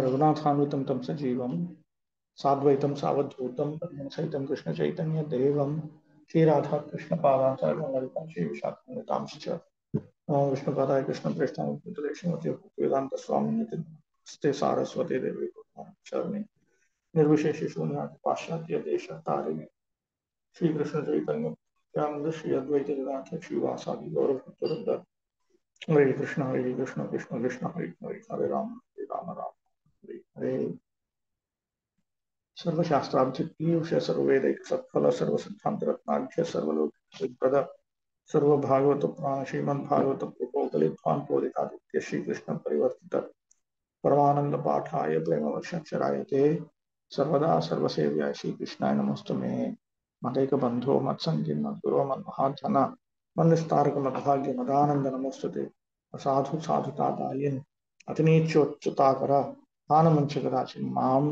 रघुनाथान्वितं तं सजीवं साद्वैतं सावधूतं सहितं कृष्ण चैतन्य देवं श्रीराधा कृष्ण पादाचार्य ललिता श्री विशाखान्वितांश्च विष्णुपादाय कृष्ण प्रेष्ठाय श्रीमती वेदांत स्वामी नमस्ते सारस्वती देवी चरणे निर्विशेष शून्यादि पाश्चात्य देश तारिणे श्री कृष्ण चैतन्य नित्यानंद श्री अद्वैत वेदांत श्रीवासादि गौर भक्तवृंद हरे कृष्ण कृष्ण कृष्ण हरे हरे हरे राम राम हरे हरे सर्वशास्त्रार्थीय सर्ववेदिक सत्फल सर्वसिद्धांतरत्नाख्य सर्वलोक सिद्धप्रद सर्वभागवत पुराण श्रीमद् भागवत प्रोपलित्वान् पोदितादित्य श्री कृष्ण परिवर्तित परमानंद पाठाय प्रेमवर्षक्षराय ते सर्वदा सर्वसेव्याय श्री कृष्णाय नमोस्तुमे मदैक बंधो मत्संगी मद्गुरो मन्महात्मना मन्निस्तारक मद्भाग्य मदानंद नमोस्तुते साधु साधुतादायिन् अतिनीच्योच्युताकर आनमंच कदाचिन् माम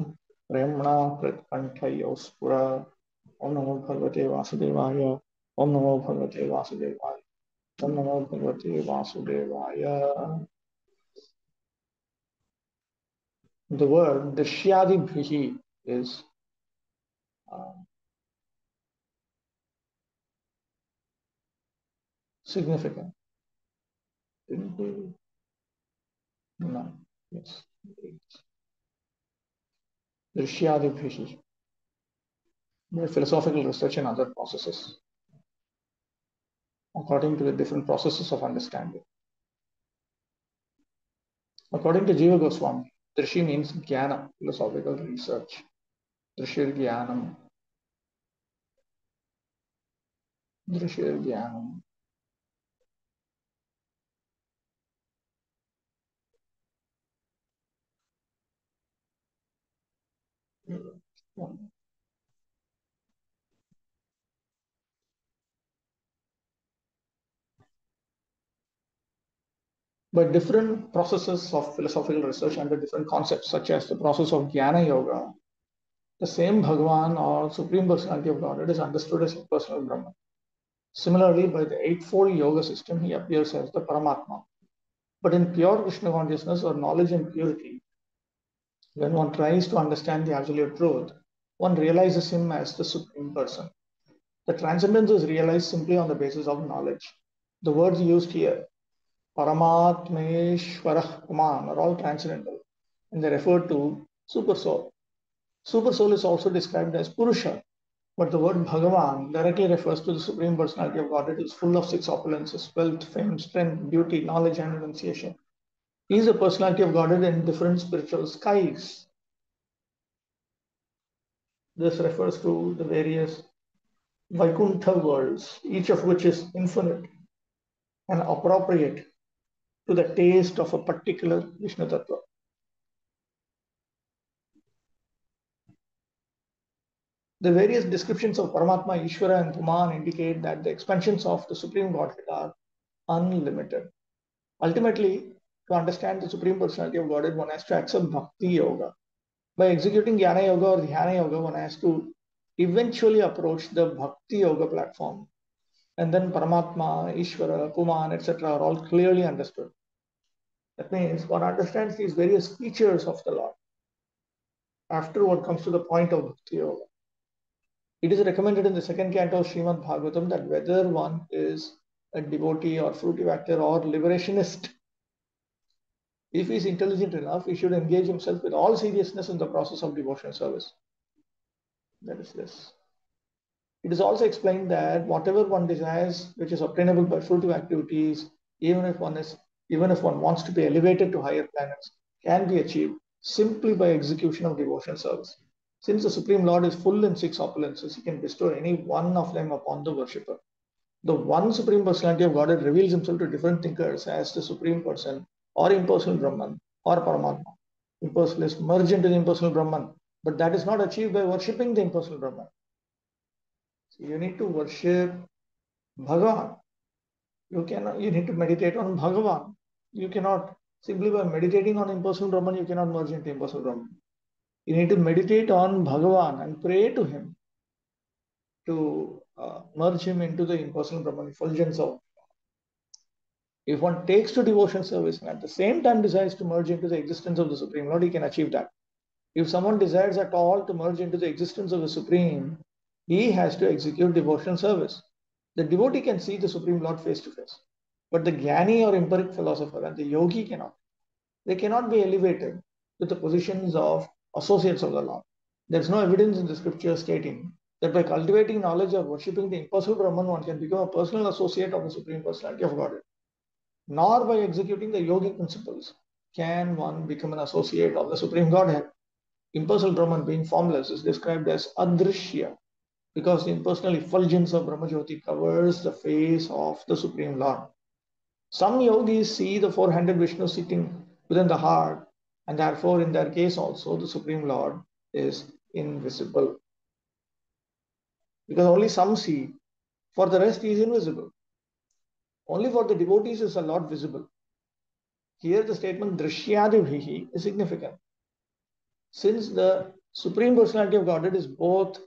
प्रेमणा हृत्कण्ठयो स्फुर ओम नमो भगवते वासुदेवाय ओम नमो भगवते वासुदेवाय ओम नमो भगवते वासुदेवाय. The word Drishyadibhihi is significant. No, yes. Drishyadibhihi. Philosophical research and other processes, according to the different processes of understanding. According to Jiva Goswami, Drishi means Jnana, philosophical research. Drishir Jnanam. Drishir Jnanam. But different processes of philosophical research under different concepts, such as the process of Jnana Yoga, the same Bhagavan or Supreme Personality of Godhead is understood as impersonal Brahman. Similarly, by the Eightfold Yoga system, he appears as the Paramatma. But in pure Krishna consciousness or knowledge and purity, when one tries to understand the absolute truth, one realizes him as the Supreme Person. The transcendence is realized simply on the basis of knowledge. The words used here, Paramatmeshwarah Puman, are all transcendental, and they refer to Super Soul. Super Soul is also described as Purusha, but the word Bhagavan directly refers to the Supreme Personality of God. It is full of six opulences: wealth, fame, strength, beauty, knowledge, and renunciation. He is the personality of Godhead in different spiritual skies. This refers to the various Vaikuntha worlds, each of which is infinite and appropriate to the taste of a particular Vishnu Tattva. The various descriptions of Paramatma, Ishvara, and Puman indicate that the expansions of the Supreme Godhead are unlimited. Ultimately, to understand the Supreme Personality of Godhead, one has to accept Bhakti Yoga. By executing Jnana Yoga or Dhyana Yoga, one has to eventually approach the Bhakti Yoga platform. And then Paramatma, Ishvara, Puman, etc. are all clearly understood. That means one understands these various features of the Lord after one comes to the point of Bhakti Yoga. It is recommended in the second canto of Srimad Bhagavatam that whether one is a devotee or fruitive actor or liberationist, if he is intelligent enough, he should engage himself with all seriousness in the process of devotional service. That is this. It is also explained that whatever one desires, which is obtainable by fruitive activities, even if one wants to be elevated to higher planets, can be achieved simply by execution of devotional service. Since the Supreme Lord is full in six opulences, he can bestow any one of them upon the worshipper. The one Supreme Personality of Godhead reveals himself to different thinkers as the Supreme Person or impersonal Brahman or Paramatma. Impersonalists merge into the impersonal Brahman, but that is not achieved by worshipping the impersonal Brahman. So you need to worship Bhagavan. You need to meditate on Bhagavan. You cannot, simply by meditating on impersonal Brahman, you cannot merge into impersonal Brahman. You need to meditate on Bhagavan and pray to him to merge him into the impersonal Brahman, effulgence of. If one takes to devotion service and at the same time desires to merge into the existence of the Supreme Lord, he can achieve that. If someone desires at all to merge into the existence of the Supreme, he has to execute devotional service. The devotee can see the Supreme Lord face to face, but the Jnani or empiric philosopher and the yogi cannot. They cannot be elevated to the positions of associates of the Lord. There is no evidence in the scripture stating that by cultivating knowledge or worshipping the impersonal Brahman, one can become a personal associate of the Supreme Personality of Godhead. Nor by executing the yogic principles can one become an associate of the Supreme Godhead. Impersonal Brahman, being formless, is described as adrishya because the impersonal effulgence of Brahmajyoti covers the face of the Supreme Lord. Some yogis see the four-handed Vishnu sitting within the heart, and therefore, in their case also, the Supreme Lord is invisible. Because only some see, for the rest, he is invisible. Only for the devotees is the Lord visible. Here, the statement drishyadibhihi is significant. Since the Supreme Personality of Godhead is both,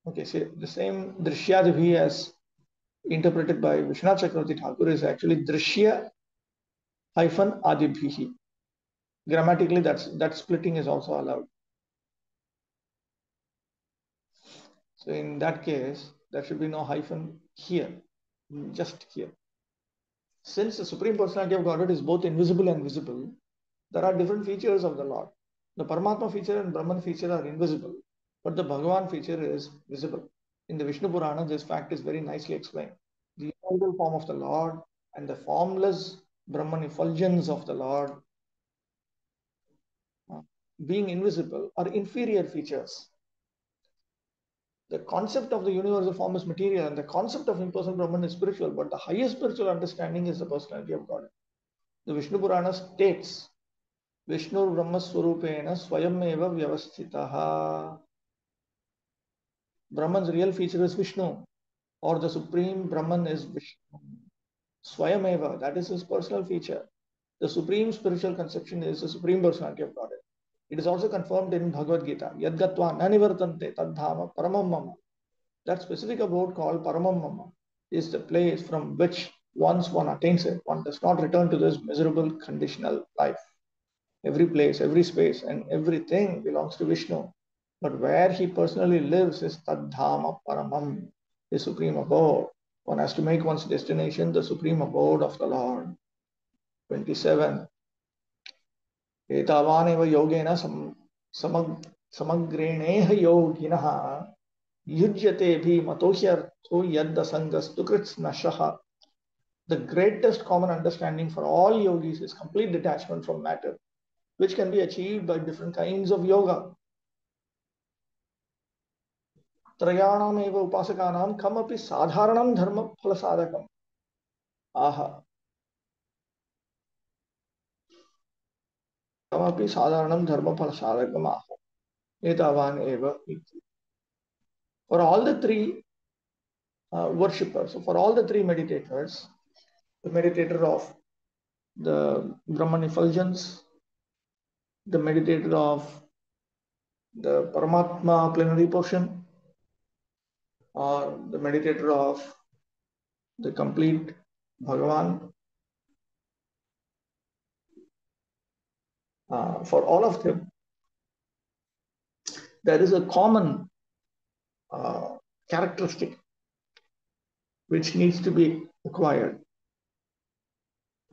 okay, say the same drishyadibhi as interpreted by Vishwanath Chakravarti Thakur is actually drishya hyphen adibhihi. Grammatically, that splitting is also allowed. So in that case, there should be no hyphen here, just here. Since the Supreme Personality of Godhead is both invisible and visible, there are different features of the Lord. The Paramatma feature and Brahman feature are invisible, but the Bhagavan feature is visible. In the Vishnu Purana, this fact is very nicely explained. The immortal form of the Lord and the formless Brahman effulgence of the Lord being invisible are inferior features. The concept of the universal form is material and the concept of impersonal Brahman is spiritual, but the highest spiritual understanding is the personality of God. The Vishnu Purana states, Vishnu Brahma Swarupena Swayameva Vyavasthitaha. Brahman's real feature is Vishnu, or the Supreme Brahman is Vishnu. Swayameva, that is his personal feature. The supreme spiritual conception is the Supreme Personality of Godhead. It is also confirmed in Bhagavad Gita, Yadgatva Nanivartante Tadhama Paramam Mama. That specific abode called Paramam Mama is the place from which once one attains it, one does not return to this miserable conditional life. Every place, every space, and everything belongs to Vishnu. But where he personally lives is Tadhama Paramam, his supreme abode. One has to make one's destination the supreme abode of the Lord. 27. Etavaneva yogena samagreneha yoginaha yujyate bhi matohyartho yadda sangastu kritsnashaha. The greatest common understanding for all yogis is complete detachment from matter, which can be achieved by different kinds of yoga. Trayanam eva upasakanam kamapi sadharanam dharma phala sadhakam. Aha. Kamapi sadharanam dharma phala sadhakam aha. Etavan eva. For all the three worshippers, so for all the three meditators, the meditator of the Brahman effulgence, the meditator of the Paramatma plenary portion, or the meditator of the complete Bhagavan, for all of them, there is a common characteristic which needs to be acquired,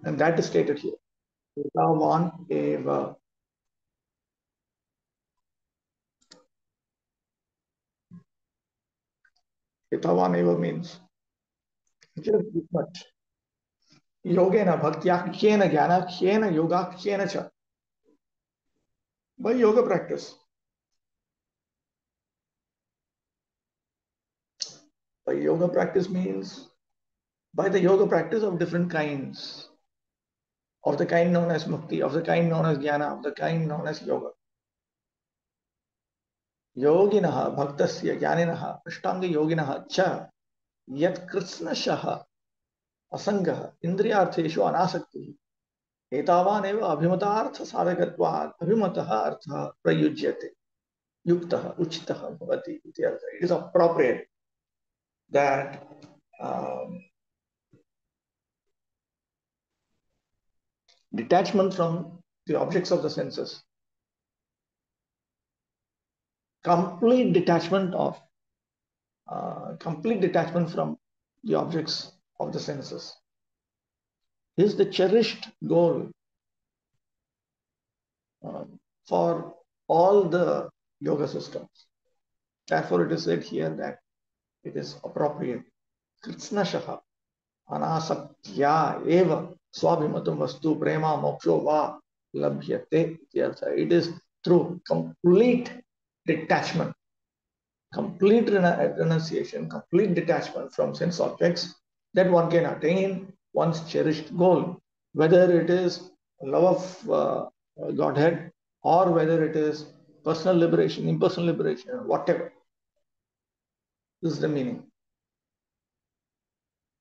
and that is stated here. Etavan eva. Etavan eva means just this much. Yogena bhaktyakyena gyanakyena yogakyena cha. By yoga practice. By yoga practice means by the yoga practice of different kinds, of the kind known as mukti, of the kind known as jnana, of the kind known as yoga. Yoginaha bhaktasya jnaninaha ashtanga yoginaha cha yat kritsnashaha asangaha indriyartheshu anasakti etavan eva abhimatartha sadhakatvat abhimataha artha prayujyate yuktaha uchitaha bhavati ityartha. It is appropriate that detachment from the objects of the senses, complete detachment from the objects of the senses is the cherished goal uh, for all the yoga systems. Therefore, it is said here that it is appropriate. Kritsnashaha anasatya eva swabhimatam vastu prema moksho va labhyate. It is through complete detachment, complete renunciation, complete detachment from sense objects that one can attain one's cherished goal, whether it is love of Godhead or whether it is personal liberation, impersonal liberation, whatever. This is the meaning.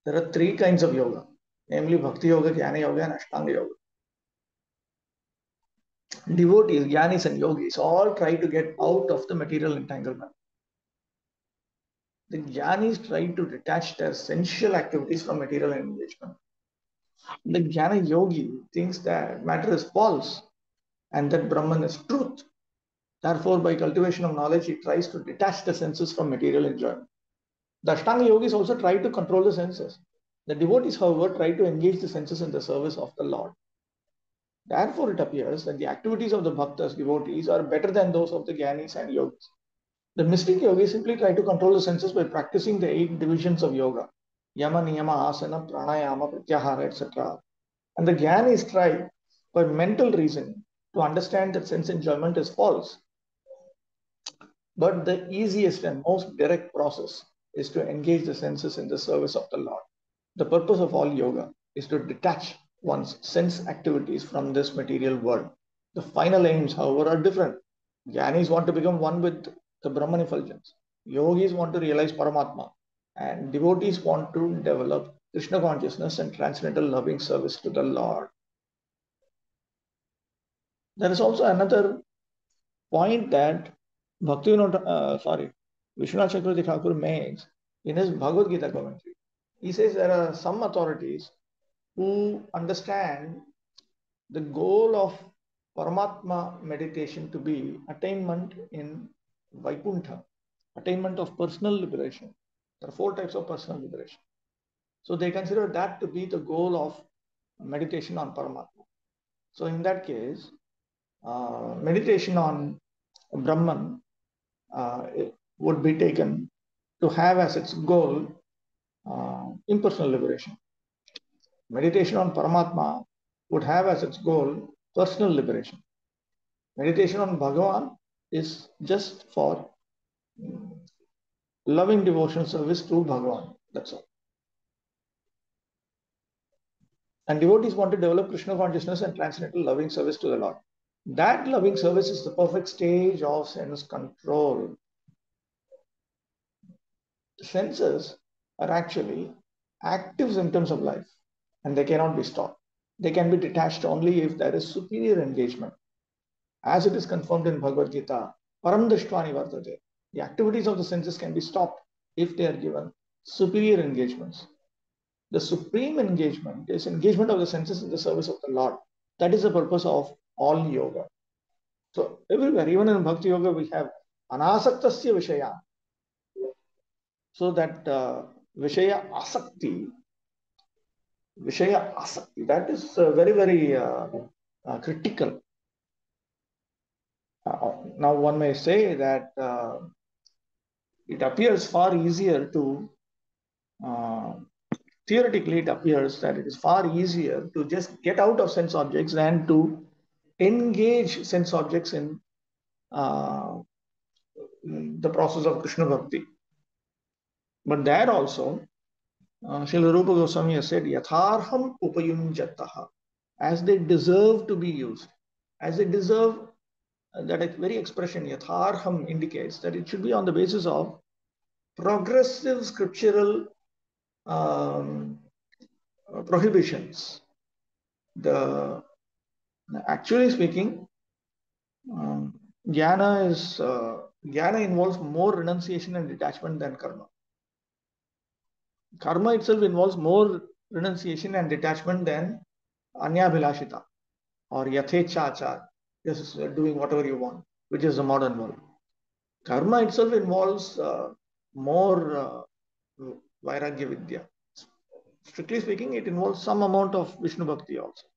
There are three kinds of yoga, namely Bhakti Yoga, Jnana Yoga, and Ashtanga Yoga. Devotees, Jnanis, and Yogis all try to get out of the material entanglement. The Jnanis try to detach their sensual activities from material engagement. The Jnana Yogi thinks that matter is false and that Brahman is truth. Therefore, by cultivation of knowledge, he tries to detach the senses from material enjoyment. The Ashtanga Yogis also try to control the senses. The devotees, however, try to engage the senses in the service of the Lord. Therefore, it appears that the activities of the bhaktas, devotees, are better than those of the Jnanis and Yogis. The mystic yogis simply try to control the senses by practicing the 8 divisions of yoga: yama, niyama, asana, pranayama, pratyahara, etc. And the Jnanis try by mental reasoning to understand that sense enjoyment is false. But the easiest and most direct process is to engage the senses in the service of the Lord. The purpose of all yoga is to detach one's sense activities from this material world. The final aims, however, are different. Jnanis want to become one with the Brahman effulgence. Yogis want to realize Paramatma. And devotees want to develop Krishna consciousness and transcendental loving service to the Lord. There is also another point that Vishwanath Chakravarti Thakur makes in his Bhagavad Gita commentary. He says there are some authorities who understand the goal of Paramatma meditation to be attainment in Vaikuntha, attainment of personal liberation. There are 4 types of personal liberation. So they consider that to be the goal of meditation on Paramatma. So in that case, meditation on Brahman would be taken to have as its goal impersonal liberation. Meditation on Paramatma would have as its goal personal liberation. Meditation on Bhagavan is just for loving devotional service to Bhagavan. That's all. And devotees want to develop Krishna consciousness and transcendental loving service to the Lord. That loving service is the perfect stage of sense control. The senses are actually active symptoms of life and they cannot be stopped. They can be detached only if there is superior engagement. As it is confirmed in Bhagavad Gita, param drishtva nivartate. The activities of the senses can be stopped if they are given superior engagements. The supreme engagement is engagement of the senses in the service of the Lord. That is the purpose of all yoga. So everywhere, even in Bhakti Yoga, we have anasaktasya vishaya. So that vishaya asakti, that is very, very critical. Now one may say that it appears far easier to theoretically it appears that it is far easier to just get out of sense objects than to engage sense objects in the process of Krishna Bhakti. But there also, Srila Rupa Goswami has said, Yatharham upayunjataha, as they deserve to be used, as they deserve. That very expression, Yatharham, indicates that it should be on the basis of progressive scriptural prohibitions. Actually speaking, jnana involves more renunciation and detachment than karma. Karma itself involves more renunciation and detachment than anyabhilashita. or yathecha achar, just doing whatever you want, which is the modern world. Karma itself involves more Vairagya Vidya. Strictly speaking, it involves some amount of Vishnu Bhakti also.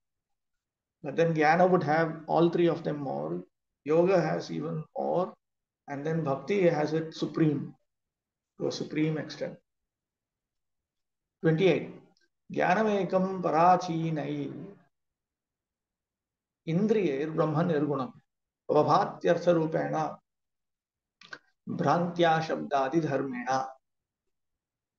But then Jnana would have all three of them more. Yoga has even more. And then Bhakti has it supreme, to a supreme extent. 28. Jnanamekam parachinai indriyer brahma nirgunam avabhatyartha rupena Bhrantya Shabdadi Dharmena.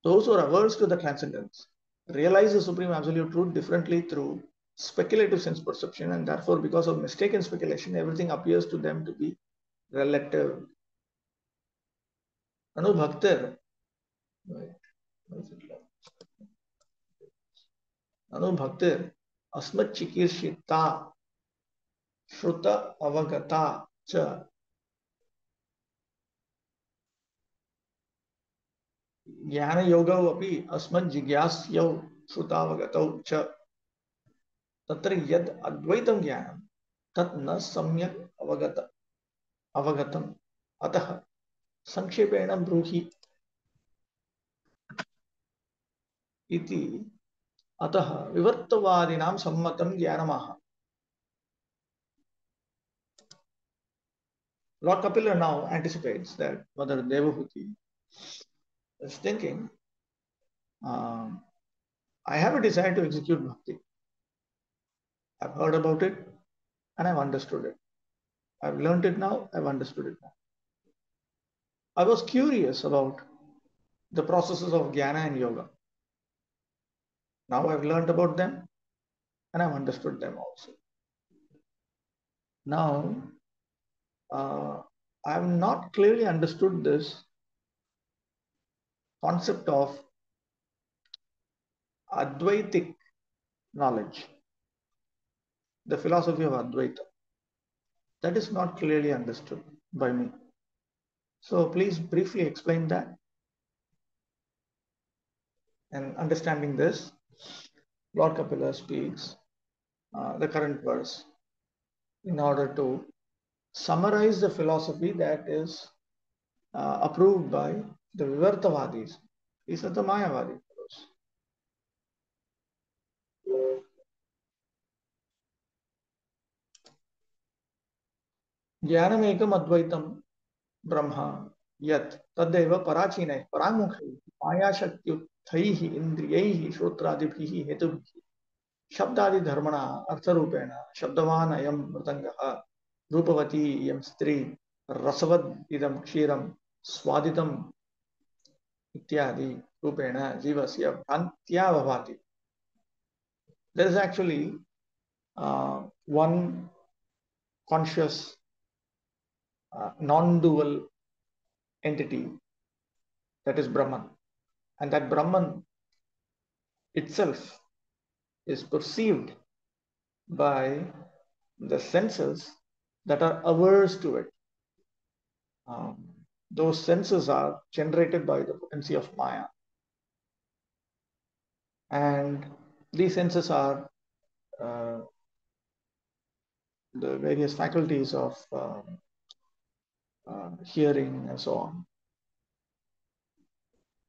Those who are averse to the transcendence realize the supreme absolute truth differently through speculative sense perception, and therefore, because of mistaken speculation, everything appears to them to be relative. Anu Bhaktir, Anu Bhaktir, Asmat Chikirshita, Shruta Avagata Cha, Jnana Yoga Api, Asmat Jigyasyo, Shruta Avagato Cha, Tatra Yad Advaitam Jnanam, Tat Na Samyak Avagatam, Atah, Sankshepeణ ब्रूहि इति अतः विवर्तवादिनां सम्मतं ज्ञानमाह. Lord Kapila now anticipates that Mother Devahuti is thinking, I have a desire to execute bhakti. I've heard about it and I've understood it. I've learned it now, I've understood it now. I was curious about the processes of jnana and yoga. Now I've learned about them and I've understood them also. Now, I have not clearly understood this concept of Advaitic knowledge, the philosophy of Advaita. That is not clearly understood by me. So please briefly explain that. And understanding this, Lord Kapila speaks the current verse in order to summarize the philosophy that is approved by the Vivartavadis. These are the Mayavadi fellows. Jnanamekam Advaitam Brahma Yat Tadeva Parachinai Paramukhi Maya Shaktyuthaihi Indriyaihi Shrotradibihi Hetubhihi Shabdadi Dharmana Artharupena Shabdavan Ayam Mritangaha Rupavati Yam Stri Rasavad Idam Kshiram Swaditam Ityadi Rupena Jivasya Bhantya Bhavati. There is actually one conscious non-dual entity, that is Brahman, and that Brahman itself is perceived by the senses that are averse to it. Those senses are generated by the potency of Maya, and these senses are the various faculties of hearing and so on.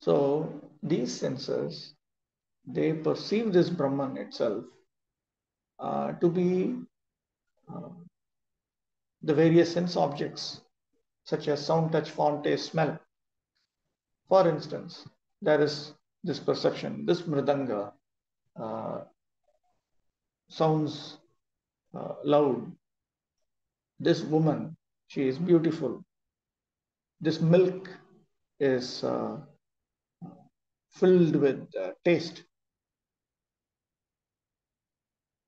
So these senses, they perceive this Brahman itself to be the various sense objects such as sound, touch, form, taste, smell. For instance, there is this perception, this mridanga sounds loud. This woman, she is beautiful. This milk is filled with taste.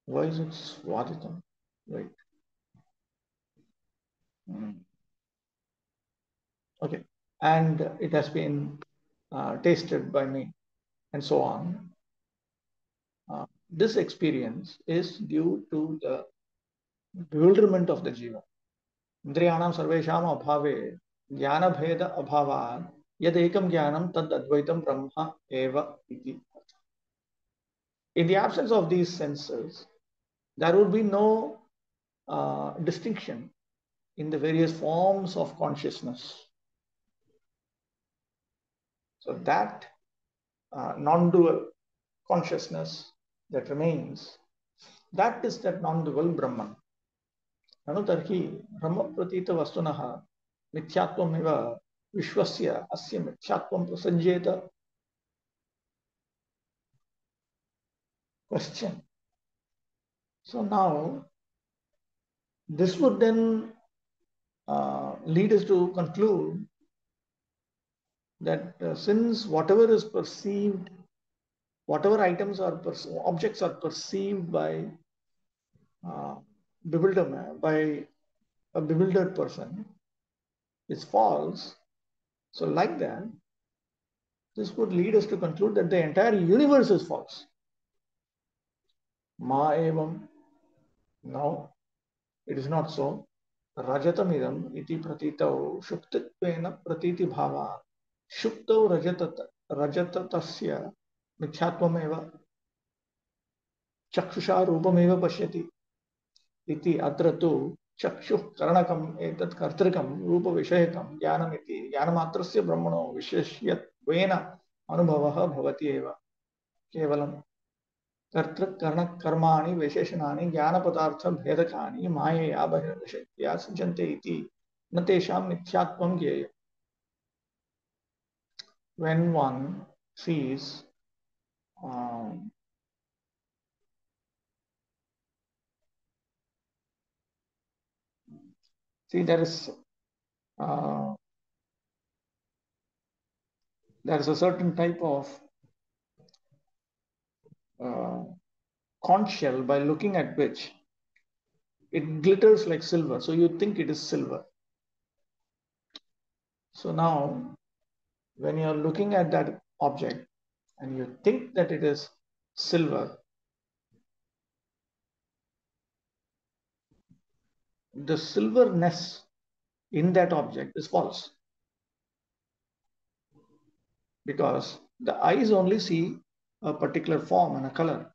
Why is it Swaditam? Right. Okay. And it has been tasted by me, and so on. This experience is due to the bewilderment of the jiva. Indriyanam sarvesham abhave jnana bheda abhavat yad ekam jnanam tad advaitam brahma eva iti. In the absence of these senses, there would be no distinction in the various forms of consciousness. So that non-dual consciousness that remains, that is that non-dual Brahman. ननु तर्हि ब्रह्मप्रतीतवस्तुनः मिथ्यात्वमेव विश्वस्य अस्य मिथ्यात्वं प्रसज्येत. Question. So now this would then lead us to conclude that since whatever is perceived, whatever items are objects are perceived by bewilderment, by a bewildered person, is false. So like that, this would lead us to conclude that the entire universe is false. Ma evam. No, it is not so. Rajatamidam iti pratitau shuktitvena pratiti bhava shuktau rajatatasya mithyatvam चक्षुषा रूपमेव पश्यति इति अत्र तु चक्षुः करणकम् एतत् कर्तृकं रूपविषयकं ज्ञानमिति ज्ञानमात्रस्य ब्रह्मणो विशेष्यत्वेन अनुभवः भवति एव. केवलं कर्तृकरणकर्माणि विशेषणानि ज्ञानपदार्थभेदकानि मायया बहिर्विषयत्या सज्जन्ते इति न तेषां मिथ्यात्वं ज्ञेयम्. When one sees there is a certain type of conch shell by looking at which it glitters like silver, so you think it is silver. So now when you are looking at that object and you think that it is silver, the silverness in that object is false, because the eyes only see a particular form and a color.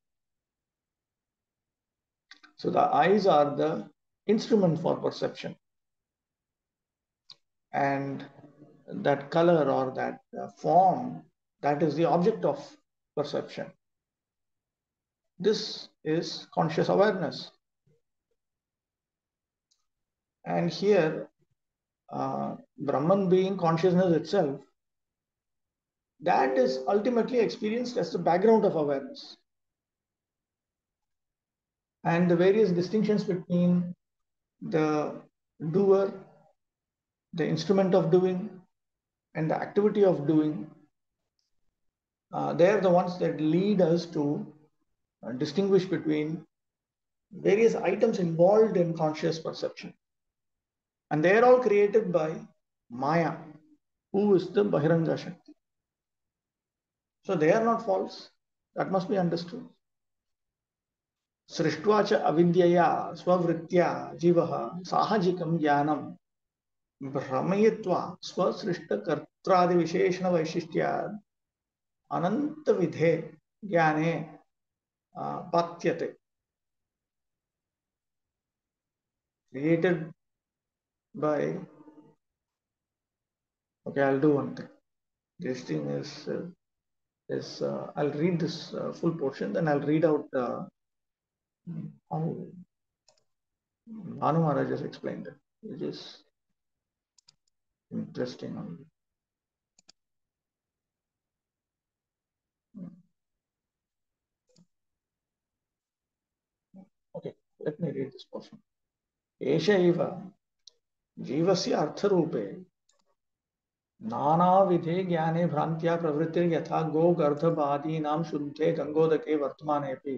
So the eyes are the instrument for perception, and that color or that form, that is the object of perception. This is conscious awareness. And here Brahman being consciousness itself, that is ultimately experienced as the background of awareness. And the various distinctions between the doer, the instrument of doing, and the activity of doing, they are the ones that lead us to distinguish between various items involved in conscious perception. And they are all created by Maya, who is the Bahiranga Shakti. So they are not false. That must be understood. सृष्ट्वा च अविद्यया स्ववृत्त्या जीवः साहजिकं ज्ञानं भ्रमयित्वा स्वसृष्टकर्त्रादिविशेषणवैशिष्ट्यात् अनन्तविधे ज्ञाने पात्यते. Created by, okay, I'll do one thing. This thing is I'll read this full portion, then I'll read out how Bhanu Maharaj has explained it, which is interesting only. Okay, let me read this portion. एष एव जीवस्य अर्थरूपे नानाविधे ज्ञाने भ्रान्त्या प्रवृत्तिर्यथा गोगर्धबादीनां शुद्धे गंगोदके वर्तमानेऽपि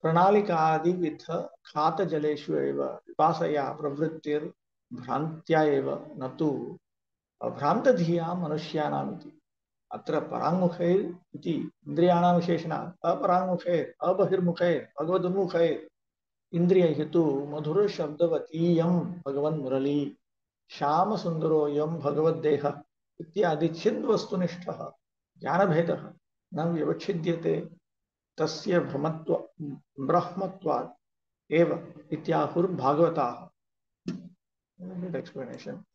प्रणालिकादिविध खातजलेषु एव पिपासया प्रवृत्तिर्भ्रान्त्या एव न तु अभ्रान्तधिया मनुष्याणामिति. अत्र पराङ्मुखैर् इति इन्द्रियाणां विशेषणात् अपराङ्मुखैर् अबहिर्मुखैर् भगवदुन्मुखैर् इंद्रियैः तु मधुर शब्दवतीयं भगवन्मुरली श्याम सुंदरोयं भगवद्देह इत्यादि चिद्वस्तुनिष्ठः ज्ञानभेदः न व्यवच्छिद्यते तस्य ब्रह्मत्वात् eva ityahur bhagavataha. Good explanation.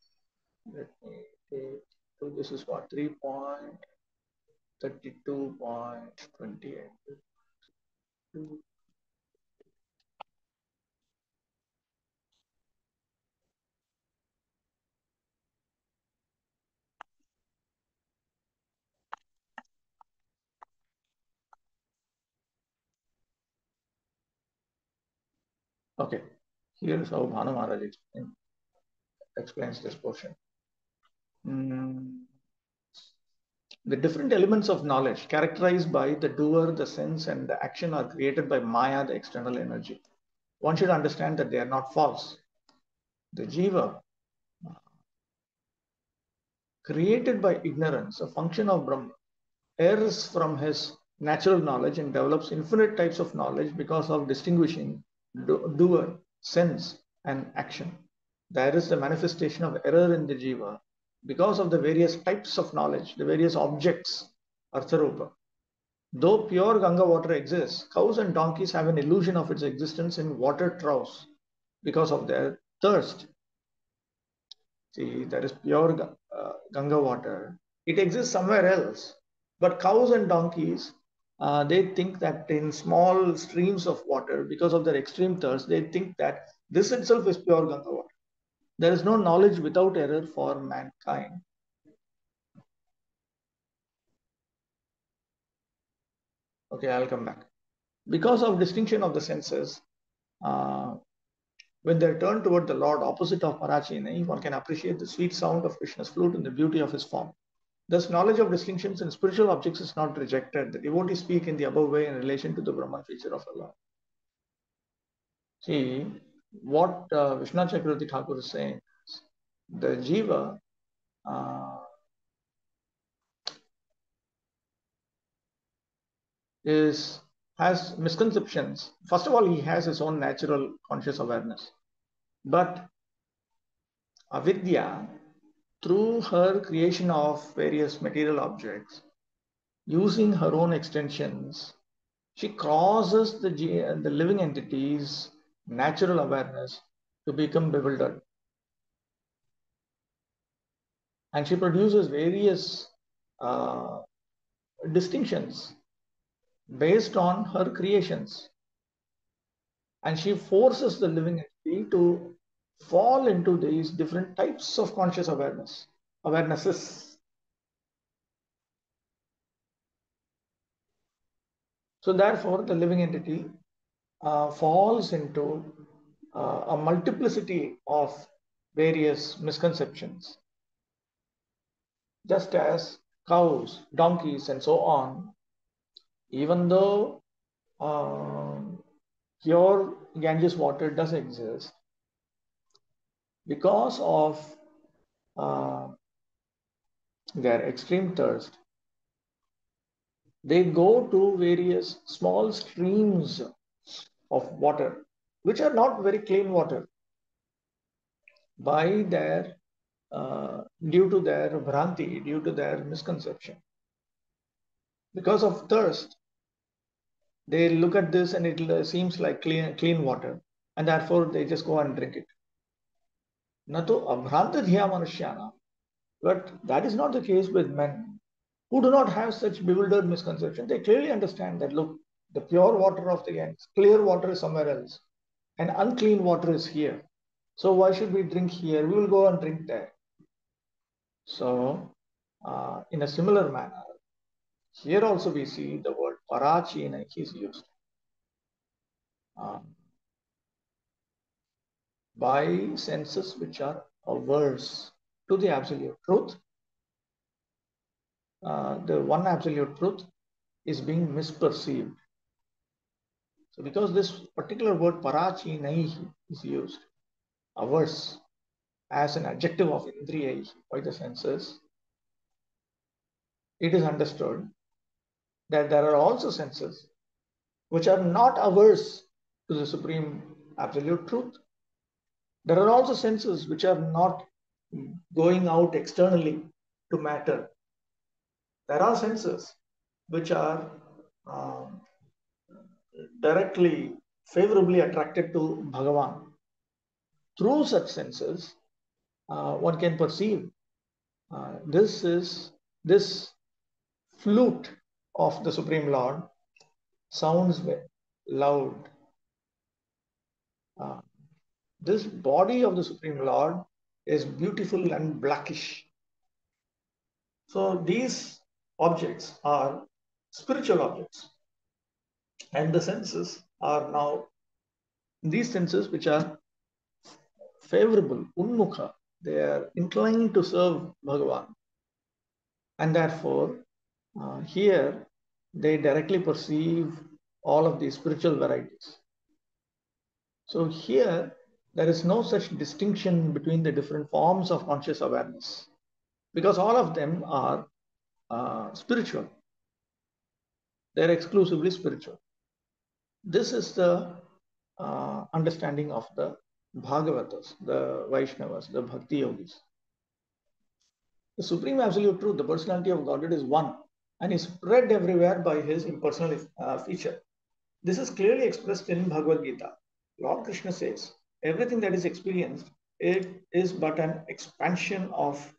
Let me take, so this is what, 3.32.28. Okay, here is how Bhanu Maharaj explains this portion. The different elements of knowledge characterized by the doer, the sense, and the action are created by Maya, the external energy. One should understand that they are not false. The jiva, created by ignorance, a function of Brahma, errs from his natural knowledge and develops infinite types of knowledge because of distinguishing doer, sense, and action. There is the manifestation of error in the jiva because of the various types of knowledge, the various objects, Artharupa. Though pure Ganga water exists, cows and donkeys have an illusion of its existence in water troughs because of their thirst. See, there is pure Ganga water. It exists somewhere else. But cows and donkeys, they think that in small streams of water, because of their extreme thirst, they think that this itself is pure Ganga water. There is no knowledge without error for mankind. Okay, I'll come back. Because of distinction of the senses, when they turn toward the Lord opposite of Parachini, one can appreciate the sweet sound of Krishna's flute and the beauty of his form. Thus, knowledge of distinctions in spiritual objects is not rejected. The devotees speak in the above way in relation to the Brahman feature of Allah. See, what Vishnu Chakravarti Thakur is saying is the jiva has misconceptions. First of all, he has his own natural conscious awareness. But avidya, through her creation of various material objects, using her own extensions, she causes the living entity's natural awareness to become bewildered. And she produces various distinctions based on her creations. And she forces the living entity to fall into these different types of conscious awarenesses. So therefore, the living entity falls into a multiplicity of various misconceptions. Just as cows, donkeys, and so on, even though pure Ganges water does exist, because of their extreme thirst, they go to various small streams of water, which are not very clean water, by their due to their bhranti, due to their misconception. Because of thirst, they look at this and it seems like clean water, and therefore they just go and drink it. Nato abhranta dhiya manushyana. But that is not the case with men who do not have such bewildered misconception. They clearly understand that, look, the pure water of the Ganges, clear water is somewhere else, and unclean water is here. So why should we drink here? We will go and drink there. So, in a similar manner, here also we see the word parachina is used. By senses which are averse to the absolute truth, the one absolute truth is being misperceived. So because this particular word parachinaihi is used, averse, as an adjective of indriyaihi by the senses, it is understood that there are also senses which are not averse to the supreme absolute truth. There are also senses which are not going out externally to matter. There are senses which are directly favorably attracted to Bhagavan. Through such senses, one can perceive this flute of the Supreme Lord sounds loud. Uh, this body of the Supreme Lord is beautiful and blackish. So these objects are spiritual objects, and the senses are now these senses which are favorable, unmukha, they are inclined to serve Bhagavan, and therefore here they directly perceive all of these spiritual varieties. So here there is no such distinction between the different forms of conscious awareness, because all of them are spiritual. They're exclusively spiritual. This is the understanding of the Bhagavatas, the Vaishnavas, the Bhakti yogis. The Supreme Absolute Truth, the personality of Godhead, is one and is spread everywhere by his impersonal feature. This is clearly expressed in Bhagavad Gita. Lord Krishna says, everything that is experienced, it is but an expansion of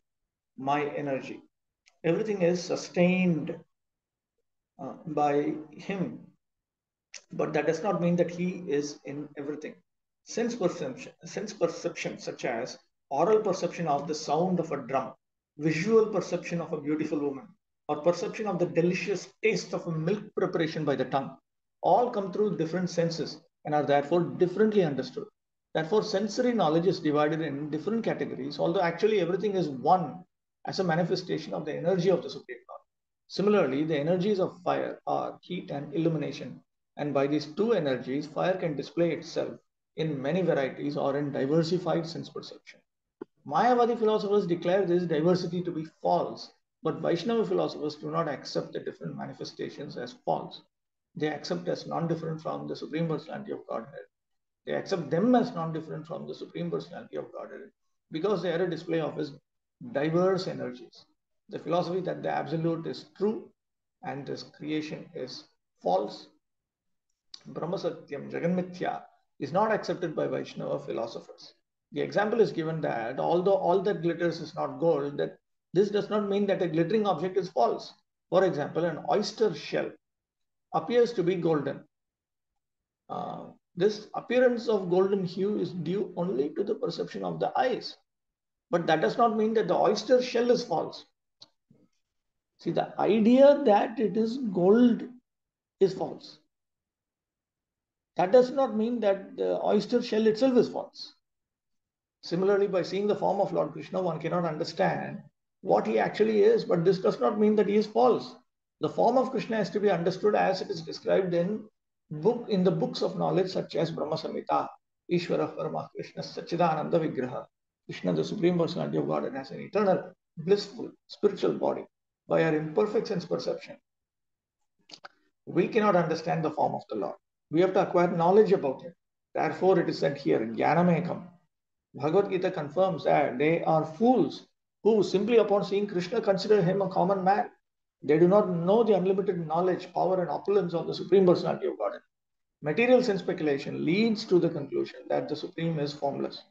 my energy. Everything is sustained by him, but that does not mean that he is in everything. Sense perception such as oral perception of the sound of a drum, visual perception of a beautiful woman, or perception of the delicious taste of a milk preparation by the tongue, all come through different senses and are therefore differently understood. Therefore, sensory knowledge is divided in different categories, although actually everything is one as a manifestation of the energy of the Supreme Lord. Similarly, the energies of fire are heat and illumination, and by these two energies, fire can display itself in many varieties or in diversified sense perception. Mayavadi philosophers declare this diversity to be false, but Vaishnava philosophers do not accept the different manifestations as false. They accept as non-different from the Supreme Personality of Godhead. They accept them as non-different from the Supreme Personality of Godhead because they are a display of his diverse energies. The philosophy that the Absolute is true and this creation is false, Brahma Satyam, Jaganmithya, is not accepted by Vaishnava philosophers. The example is given that although all that glitters is not gold, that this does not mean that a glittering object is false. For example, an oyster shell appears to be golden. This appearance of golden hue is due only to the perception of the eyes. But that does not mean that the oyster shell is false. See, the idea that it is gold is false. That does not mean that the oyster shell itself is false. Similarly, by seeing the form of Lord Krishna, one cannot understand what he actually is, but this does not mean that he is false. The form of Krishna has to be understood as it is described in the books of knowledge such as Brahma Samhita, Ishvara Parama Krishna Sachidananda Vigraha. Krishna, the Supreme Personality of God, and has an eternal, blissful, spiritual body. By our imperfect sense perception, we cannot understand the form of the Lord. We have to acquire knowledge about him. Therefore, it is said here, Jnanamekam. Bhagavad Gita confirms that they are fools who simply upon seeing Krishna consider him a common man. They do not know the unlimited knowledge, power and opulence of the Supreme Personality of Godhead. Material sense speculation leads to the conclusion that the Supreme is formless.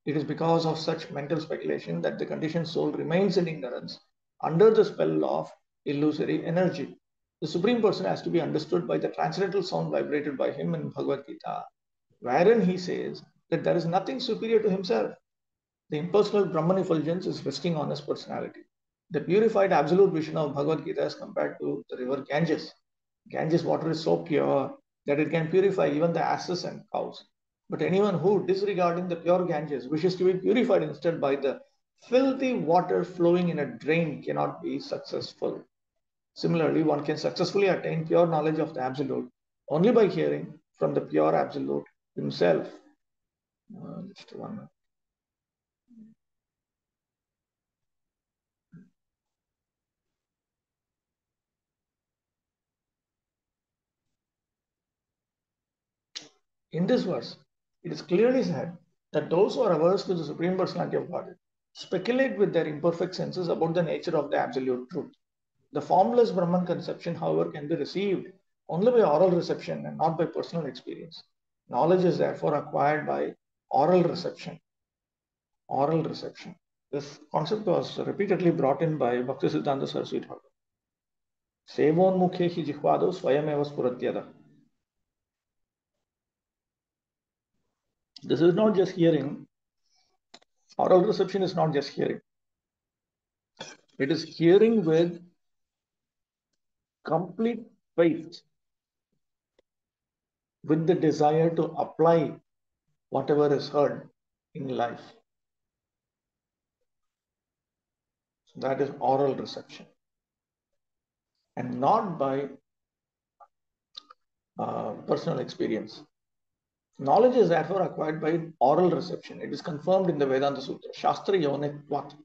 It is because of such mental speculation that the conditioned soul remains in ignorance under the spell of illusory energy. The Supreme Person has to be understood by the transcendental sound vibrated by him in Bhagavad Gita, wherein he says that there is nothing superior to himself. The impersonal Brahman effulgence is resting on his personality. The purified absolute vision of Bhagavad Gita is compared to the river Ganges. Ganges water is so pure that it can purify even the asses and cows. But anyone who, disregarding the pure Ganges, wishes to be purified instead by the filthy water flowing in a drain cannot be successful. Similarly, one can successfully attain pure knowledge of the Absolute only by hearing from the pure Absolute himself. Just one minute. In this verse, it is clearly said that those who are averse to the Supreme Personality of Godhead speculate with their imperfect senses about the nature of the Absolute Truth. The formless Brahman conception, however, can be received only by oral reception and not by personal experience. Knowledge is therefore acquired by oral reception. Oral reception. This concept was repeatedly brought in by Bhaktisiddhanta Saraswati Thakur. Sevonmukhe hi jihvado swayameva spuratyada. This is not just hearing. Oral reception is not just hearing. It is hearing with complete faith, with the desire to apply whatever is heard in life. So that is oral reception. And not by personal experience. Knowledge is therefore acquired by oral reception. It is confirmed in the Vedanta Sutra. Shastra Yonitvat.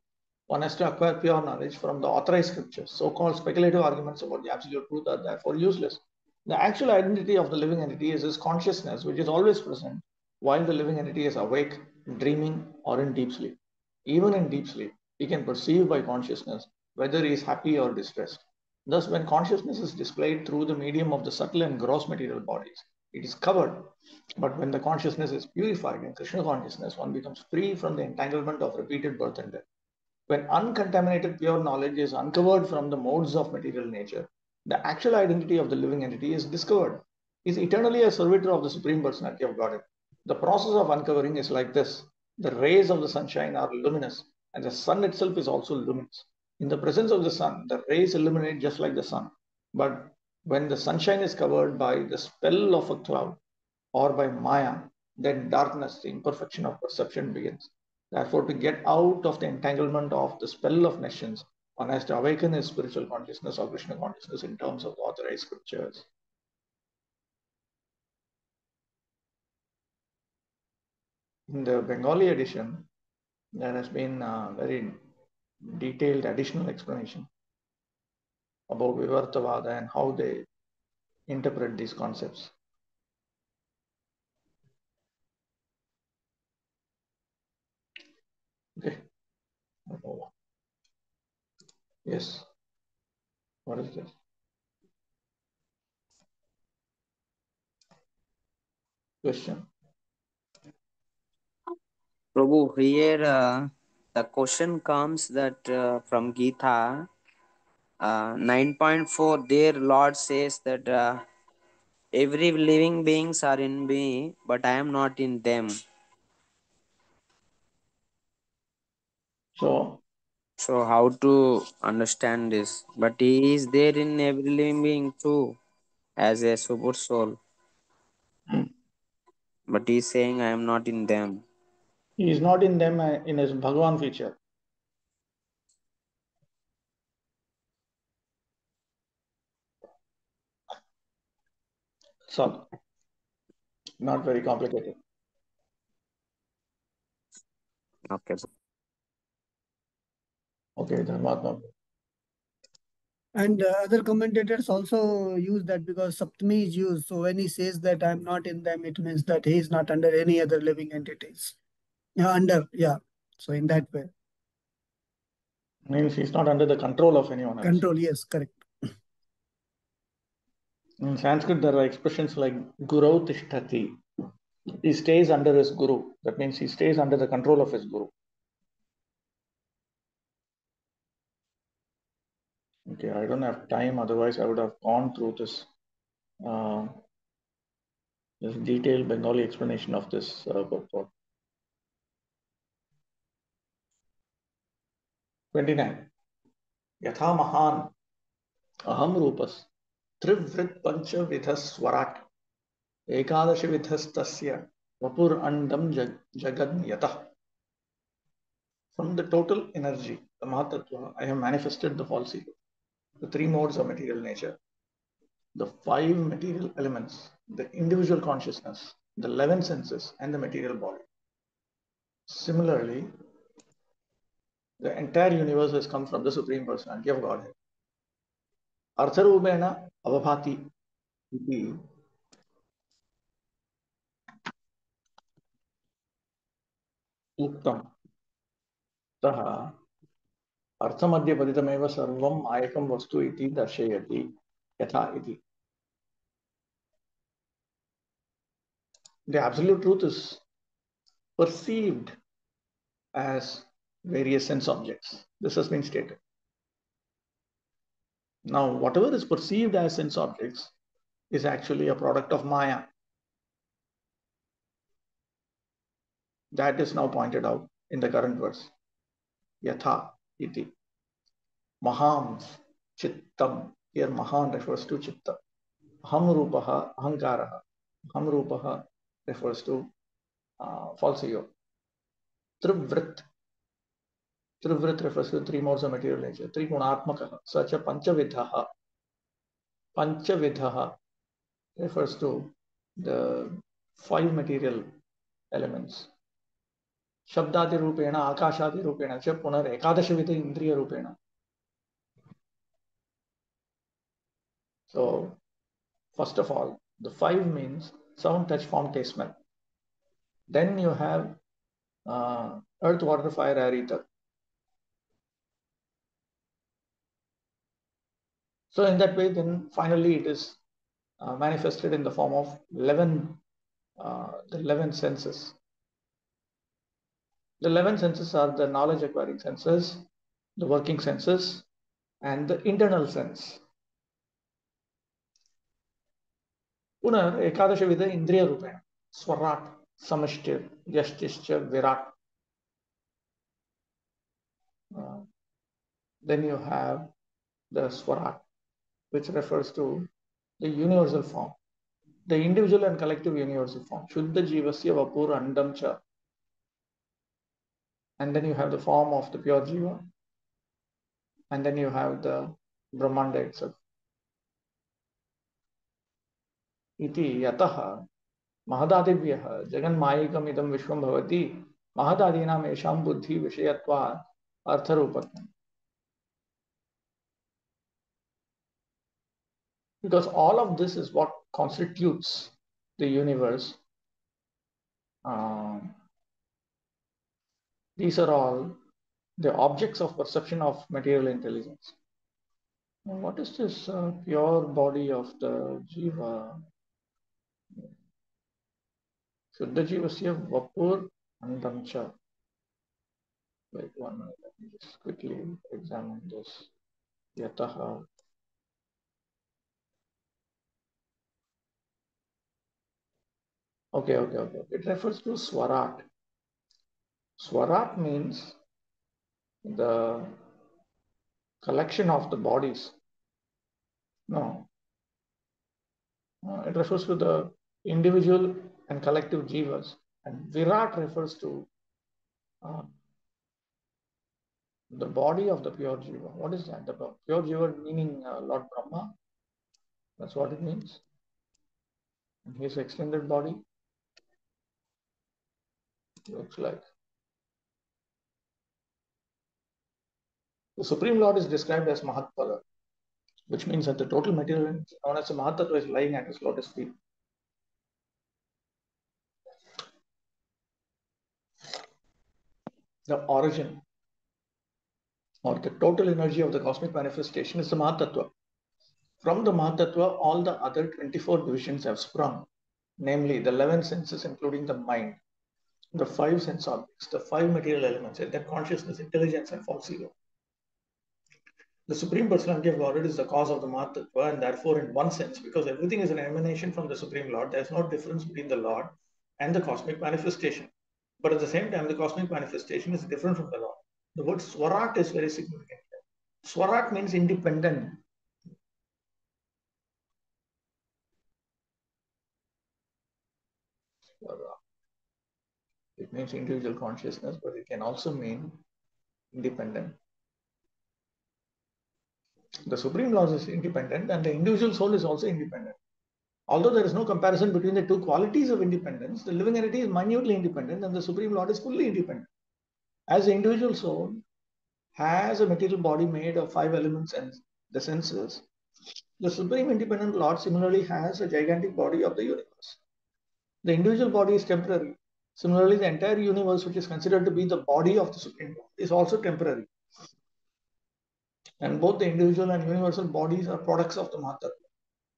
One has to acquire pure knowledge from the authorized scriptures. So-called speculative arguments about the absolute truth are therefore useless. The actual identity of the living entity is his consciousness, which is always present while the living entity is awake, dreaming, or in deep sleep. Even in deep sleep, he can perceive by consciousness whether he is happy or distressed. Thus, when consciousness is displayed through the medium of the subtle and gross material bodies, it is covered. But when the consciousness is purified in Krishna consciousness, one becomes free from the entanglement of repeated birth and death. When uncontaminated pure knowledge is uncovered from the modes of material nature, the actual identity of the living entity is discovered. He is eternally a servitor of the Supreme Personality of Godhead. The process of uncovering is like this. The rays of the sunshine are luminous, and the sun itself is also luminous. In the presence of the sun, the rays illuminate just like the sun. But when the sunshine is covered by the spell of a cloud or by Maya, then darkness, the imperfection of perception begins. Therefore, to get out of the entanglement of the spell of nations, one has to awaken his spiritual consciousness or Krishna consciousness in terms of the authorized scriptures. In the Bengali edition, there has been a very detailed additional explanation about Vivartavada and how they interpret these concepts. Okay. Yes. What is this? Question. Prabhu, here the question comes that from Gita 9.4, their Lord says that every living beings are in me, but I am not in them. So how to understand this? But he is there in every living being too, as a super soul. But he is saying I am not in them. He is not in them in his Bhagavan feature. So, not very complicated. Okay. Okay, Dharmatma. And other commentators also use that because Saptami is used. So when he says that I'm not in them, it means that he is not under any other living entities. Yeah. So in that way. Means he's not under the control of anyone else. Control, yes, correct. In Sanskrit, there are expressions like Guru Tishtati. He stays under his Guru. That means he stays under the control of his Guru. Okay, I don't have time. Otherwise, I would have gone through this detailed Bengali explanation of this purport. 29. Yatha Mahan Aham Rupas Trivrit Pancha Vidhas Swarat Ekadashi Vidhas Tasya Vapur Andam Jagad Yatah. From the total energy, the Mahatattva, I have manifested the false ego, the three modes of material nature, the five material elements, the individual consciousness, the 11 senses, and the material body. Similarly, the entire universe has come from the Supreme Personality of Godhead. Artharubena avabhati iti uktam. Taha अर्थमध्य पतितमेव सर्वम् आयकं वस्तु इति दर्शयति यथा इति. The absolute truth is perceived as various sense objects. This has been stated. Now, whatever is perceived as sense objects is actually a product of Maya. That is now pointed out in the current verse. Yatha iti. Maham chittam. Here Mahan refers to chitta. Aham rupaha ahankaraha. Aham rupaha refers to false ego. Trivrit. Trivrit refers to three modes of material nature. Trigunatmakaha. Such a panchavidhaha. Panchavidhaha refers to the five material elements. Shabdadi rupena, akashadi rupena, cha punar ekadashavita indriya rupena. So, first of all, the five means sound, touch, form, taste, smell. Then you have earth, water, fire, air, ether. So, in that way, then finally it is manifested in the form of 11, the 11 senses. The 11 senses are the knowledge acquiring senses, the working senses, and the internal sense. Punar ekadashavida indriya rupena. Swarat, samashtir, yashtischa, virat. Then you have the swarat, which refers to the universal form, the individual and collective universal form. Shuddha jivasya vapur andam cha. And then you have the form of the pure jiva. And then you have the Brahmanda itself. Iti yataha mahadadivyaha jaganmayikam idam vishwam bhavati mahadadinam esham buddhi vishayatva artharupatvam. Because all of this is what constitutes the universe. These are all the objects of perception of material intelligence. Now, what is this pure body of the jiva? Shuddha jivasya vapur andamcha. Wait 1 minute, let me just quickly examine this. Yataha. Okay. It refers to swarat. Swarat means the collection of the bodies. No. It refers to the individual and collective jivas. And Virat refers to the body of the pure jiva. What is that? The pure jiva meaning Lord Brahma. That's what it means. And his extended body looks like. The Supreme Lord is described as Mahatpada, which means that the total material known as the Mahatattva is lying at his lotus feet. The origin or the total energy of the cosmic manifestation is the Mahatattva. From the Mahatattva, all the other 24 divisions have sprung, namely the 11 senses, including the mind, the 5 sense objects, the 5 material elements, and that consciousness, intelligence, and false ego. The Supreme Personality of Godhead is the cause of the Mahatattva, and therefore, in one sense, because everything is an emanation from the Supreme Lord, there is no difference between the Lord and the cosmic manifestation. But at the same time, the cosmic manifestation is different from the Lord. The word Swarat is very significant. Swarat means independent. It means individual consciousness, but it can also mean independent. The Supreme Lord is independent and the individual soul is also independent. Although there is no comparison between the two qualities of independence, the living entity is minutely independent and the Supreme Lord is fully independent. As the individual soul has a material body made of 5 elements and the senses, the Supreme Independent Lord similarly has a gigantic body of the universe. The individual body is temporary. Similarly, the entire universe, which is considered to be the body of the Supreme Lord, is also temporary. And both the individual and universal bodies are products of the Mahatattva.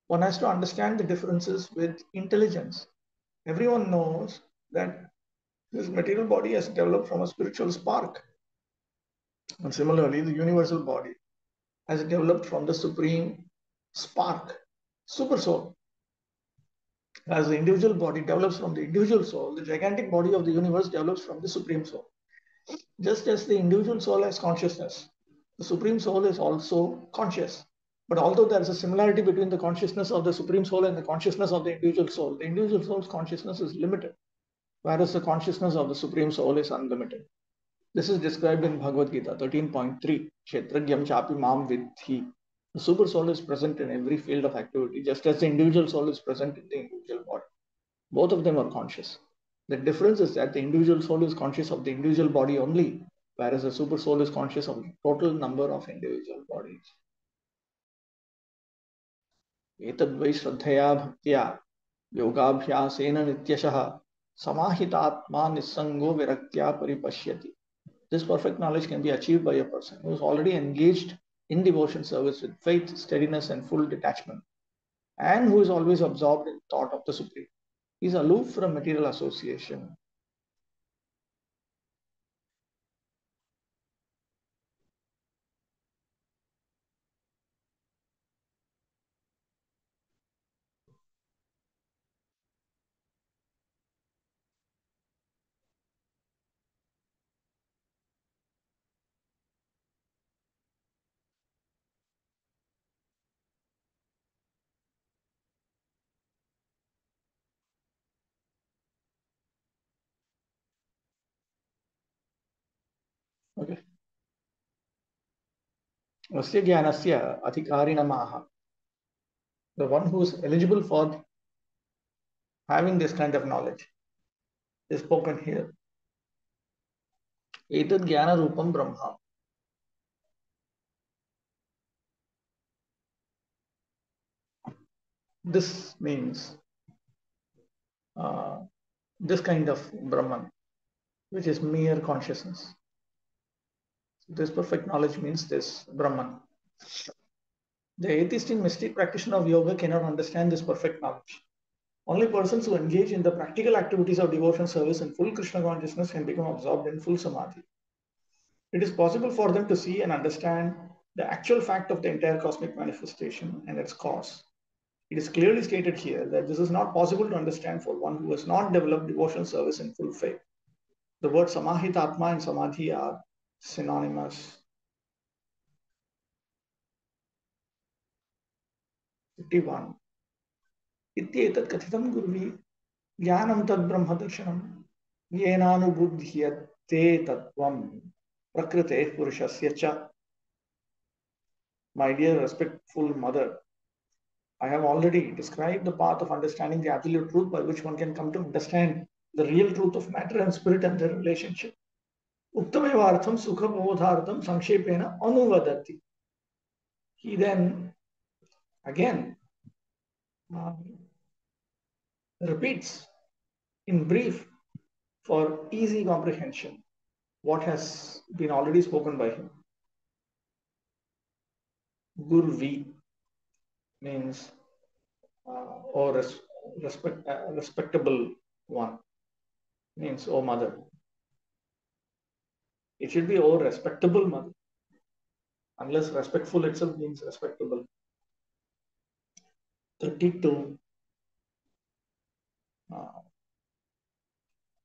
One has to understand the differences with intelligence. Everyone knows that this material body has developed from a spiritual spark. And similarly, the universal body has developed from the supreme spark, super soul. As the individual body develops from the individual soul, the gigantic body of the universe develops from the supreme soul. Just as the individual soul has consciousness, the supreme soul is also conscious. But although there is a similarity between the consciousness of the supreme soul and the consciousness of the individual soul's consciousness is limited, whereas the consciousness of the supreme soul is unlimited. This is described in Bhagavad Gita 13.3. Kshetragyam chapi mam vidhi. The super soul is present in every field of activity, just as the individual soul is present in the individual body. Both of them are conscious. The difference is that the individual soul is conscious of the individual body only, whereas the super soul is conscious of the total number of individual bodies. एतद्वै श्रद्धया भक्त्या योगाभ्यासेन नित्यशः समाहितात्मा निस्संगो विरक्त्या परिपश्यति. This perfect knowledge can be achieved by a person who is already engaged in devotion service with faith, steadiness, and full detachment, and who is always absorbed in thought of the Supreme. He is aloof from material association. Okay. Asya jnanasya adhikarinamaha. The one who is eligible for having this kind of knowledge is spoken here. Etad jnana rupam brahma. This means this kind of Brahman, which is mere consciousness. This perfect knowledge means this Brahman. The atheist and mystic practitioner of yoga cannot understand this perfect knowledge. Only persons who engage in the practical activities of devotion service and full Krishna consciousness can become absorbed in full samadhi. It is possible for them to see and understand the actual fact of the entire cosmic manifestation and its cause. It is clearly stated here that this is not possible to understand for one who has not developed devotional service in full faith. The words samahit atma and samadhi are synonymous. 51. इत्येतत् कथितं गुरुभिः ज्ञानं तद्ब्रह्म दर्शनं येनानुबुध्यते तत्त्वं प्रकृतेः पुरुषस्य च. My dear respectful mother, I have already described the path of understanding the absolute truth by which one can come to understand the real truth of matter and spirit and their relationship. Uktamevartham sukhabodhartham samkshepena anuvadati. He then again repeats in brief for easy comprehension what has been already spoken by him. Gurvi means or respectable one, means oh mother. It should be oh respectable mother, unless respectful itself means respectable. 32.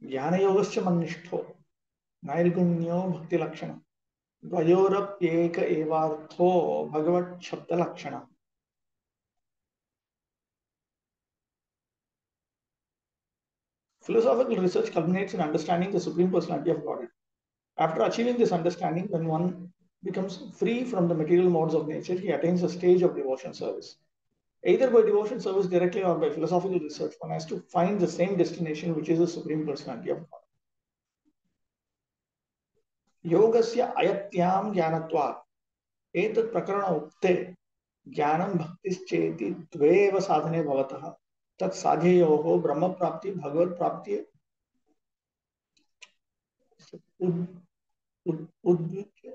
ज्ञानयोगश्च मन्निष्ठो नैर्गुण्यो भक्तिलक्षणम् द्वयोरप्येक एवार्थो भगवत् शब्दलक्षणम्. Philosophical research culminates in understanding the Supreme Personality of Godhead. After achieving this understanding, when one becomes free from the material modes of nature, he attains a stage of devotion service. Either by devotion service directly or by philosophical research, one has to find the same destination, which is the Supreme Personality of God. Yogasya ayatyam jnanatvat etat prakarana ukte ज्ञानम भक्तिश्चेति द्वेव साधने भवतः तत् साध्ययोः ब्रह्म प्राप्ति भगवत प्राप्ति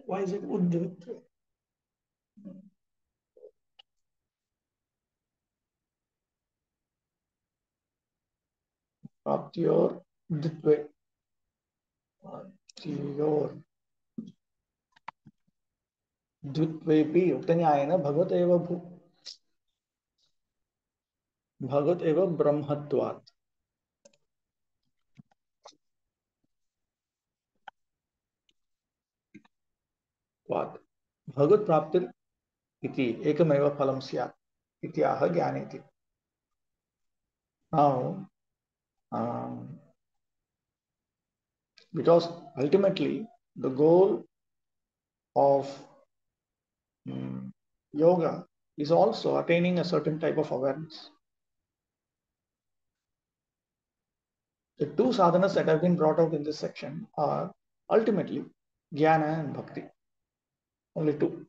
why is it uddhvitra? Praptyor Ditve. Praptyor Ditvepi Uktanyayena Bhagavat eva Bhagavat eva Brahmatvat. Bhagavat Praptir iti ekameva phalam syat ityaha jnaneti. Now, because ultimately the goal of yoga is also attaining a certain type of awareness. The two sadhanas that have been brought out in this section are ultimately jnana and bhakti. Only two.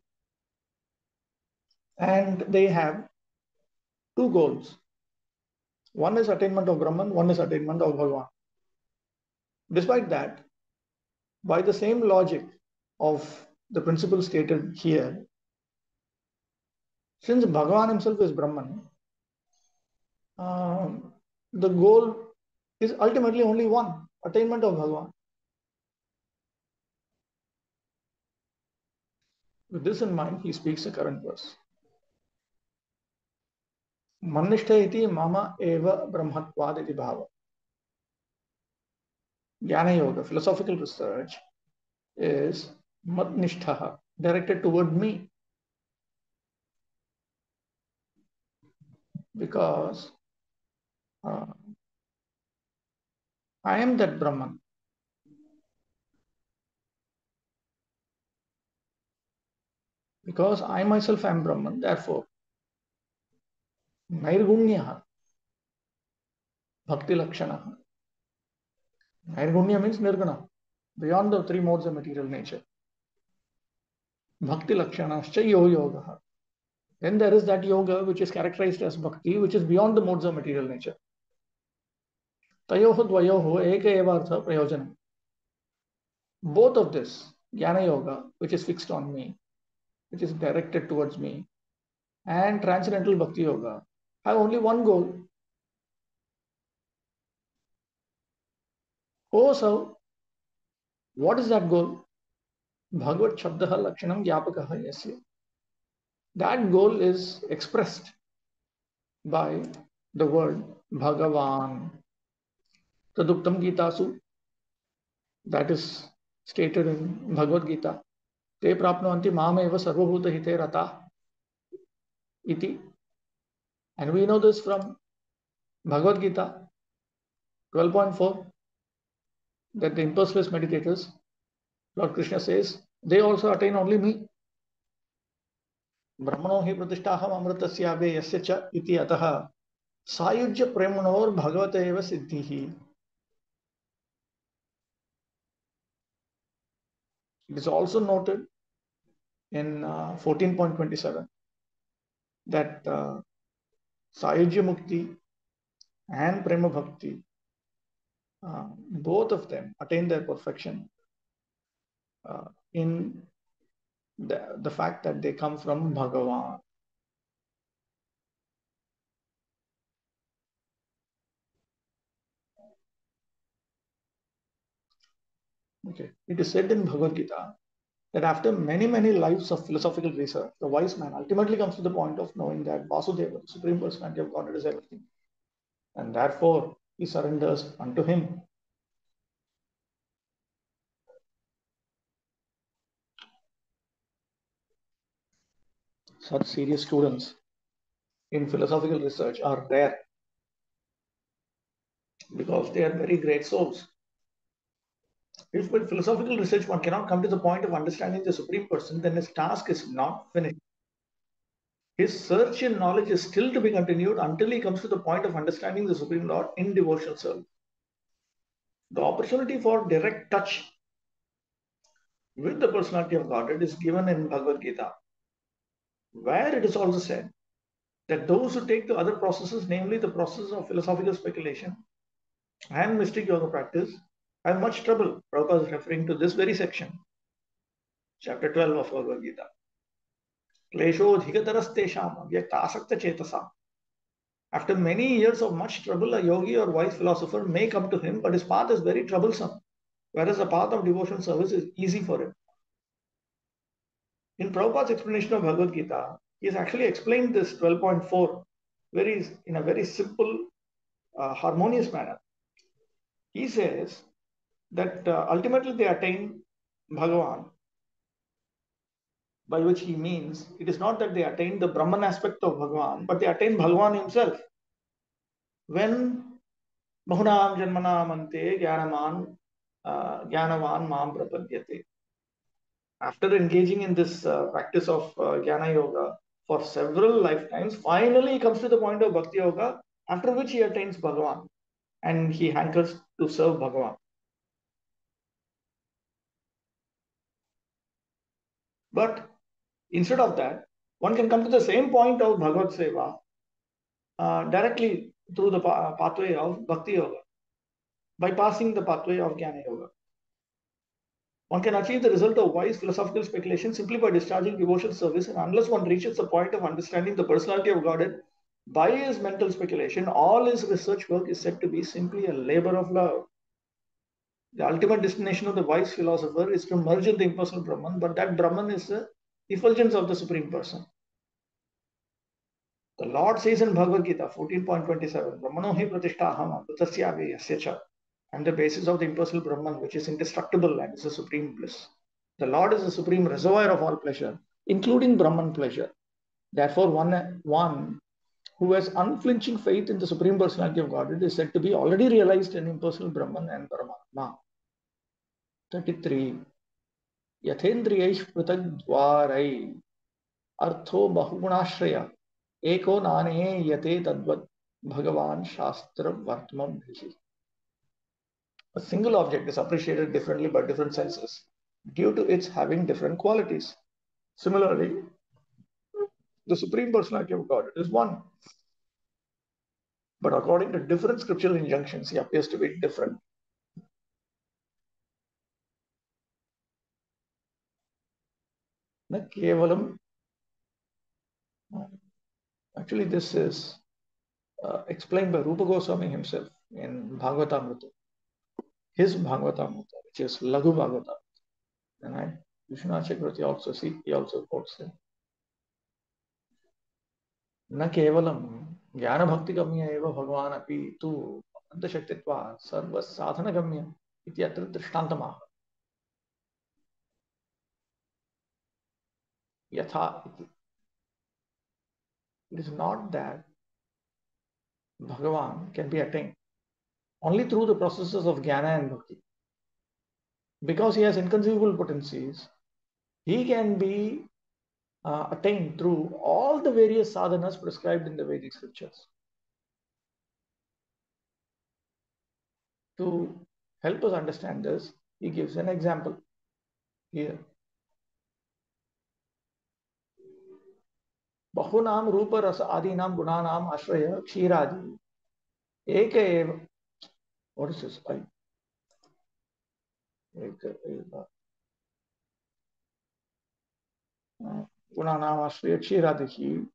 And they have two goals. One is attainment of Brahman, one is attainment of Bhagavan. Despite that, by the same logic of the principle stated here, since Bhagavan himself is Brahman, the goal is ultimately only one, attainment of Bhagavan. With this in mind, he speaks the current verse. Mannishtha iti mama eva brahmatvad iti bhava. Jnana Yoga, philosophical research, is matnishtha, directed toward me. Because I am that Brahman. Because I myself am Brahman, therefore, Nairgunya Bhakti Lakshana. Nairgunya means Nirguna, beyond the three modes of material nature. Bhakti Lakshanascha Yo Yoga. Then there is that yoga which is characterized as bhakti, which is beyond the modes of material nature. Tayoho dvayoho eka evartha prayojanam. Both of this, Jnana Yoga, which is fixed on me, which is directed towards me, and Transcendental Bhakti Yoga, have only one goal. Oh, so what is that goal? Bhagavat Shabdaha Lakshanam Gyapakaha Yasya. That goal is expressed by the word Bhagavan. Taduktam Gitasu, that is stated in Bhagavad Gita. Te prapnuvanti mameva sarvabhuta hite rata iti. And we know this from Bhagavad Gita 12.4, that the impulseless meditators, Lord Krishna says, they also attain only me. Brahmano hi pratishthaham amritasyabe yasya cha iti ataha sayujya premanor bhagavata eva siddhihi. It is also noted in 14.27 that Sayujya Mukti and Prema Bhakti, both of them attain their perfection in the fact that they come from Bhagavan. Okay. It is said in Bhagavad Gita that after many, many lives of philosophical research, the wise man ultimately comes to the point of knowing that Vasudeva, the Supreme Personality of Godhead, is everything. And therefore, he surrenders unto him. Such serious students in philosophical research are rare because they are very great souls. If with philosophical research one cannot come to the point of understanding the Supreme Person, then his task is not finished. His search in knowledge is still to be continued until he comes to the point of understanding the Supreme Lord in devotional service. The opportunity for direct touch with the personality of Godhead is given in Bhagavad Gita, where it is also said that those who take to other processes, namely the process of philosophical speculation and mystic yoga practice, have much trouble. Prabhupada is referring to this very section, chapter 12 of Bhagavad Gita. क्लेशोऽधिकतरस्तेषाम् अव्यक्तासक्तचेतसाम् After many years of much trouble, a yogi or wise philosopher may come to him, but his path is very troublesome, whereas the path of devotion service is easy for him. In Prabhupada's explanation of Bhagavad Gita, he has actually explained this 12.4 in a very simple, harmonious manner. He says that ultimately they attain Bhagavan, by which he means it is not that they attain the Brahman aspect of Bhagavan, but they attain Bhagavan himself. When Bahunam Janmanam Ante Jnanavan Mam Prapadyate. After engaging in this practice of Jnana Yoga for several lifetimes, finally he comes to the point of Bhakti Yoga, after which he attains Bhagavan and he hankers to serve Bhagavan. But instead of that, one can come to the same point of Bhagavad Seva directly through the pathway of Bhakti Yoga, bypassing the pathway of Jnana Yoga. One can achieve the result of wise philosophical speculation simply by discharging devotional service, and unless one reaches the point of understanding the personality of Godhead by his mental speculation, all his research work is said to be simply a labor of love. The ultimate destination of the wise philosopher is to merge in the impersonal Brahman, but that Brahman is the effulgence of the Supreme Person. The Lord says in Bhagavad Gita 14.27, Brahmano hi pratishtaham amritasya yasya. And the basis of the impersonal Brahman, which is indestructible and is the supreme bliss. The Lord is the supreme reservoir of all pleasure, including Brahman pleasure. Therefore, one who has unflinching faith in the Supreme Personality of Godhead is said to be already realized in impersonal Brahman and Paramatma. 33. Yathendriyaish pritagdvarai artho bahunashraya eko nane yate tadvat bhagavan shastra vartmam bhihi. A single object is appreciated differently by different senses due to its having different qualities. Similarly, the Supreme Personality of God is one. But according to different scriptural injunctions, he appears to be different. Actually, this is explained by Rupa Goswami himself in Bhagavatamrita. His Bhagavatamrita, which is Laghu Bhagavatamrita. And Vishwanath Chakravarti also he also quotes him. न केवलं ज्ञानभक्तिगम्य एव भगवान् अपि तु अन्तशक्तित्वा सर्वसाधनगम्य इति अत्र दृष्टान्तमाह. Yatha iti. It is not that Bhagavan can be attained only through the processes of Jnana and Bhakti. Because he has inconceivable potencies, he can be attained through all the various sadhanas prescribed in the Vedic scriptures. To help us understand this, he gives an example here. Bahunam rupa rasa adinam gunanam ashraya kshiradi eka eva. What is this? Eka eva. Gunanam ashraya kshiradi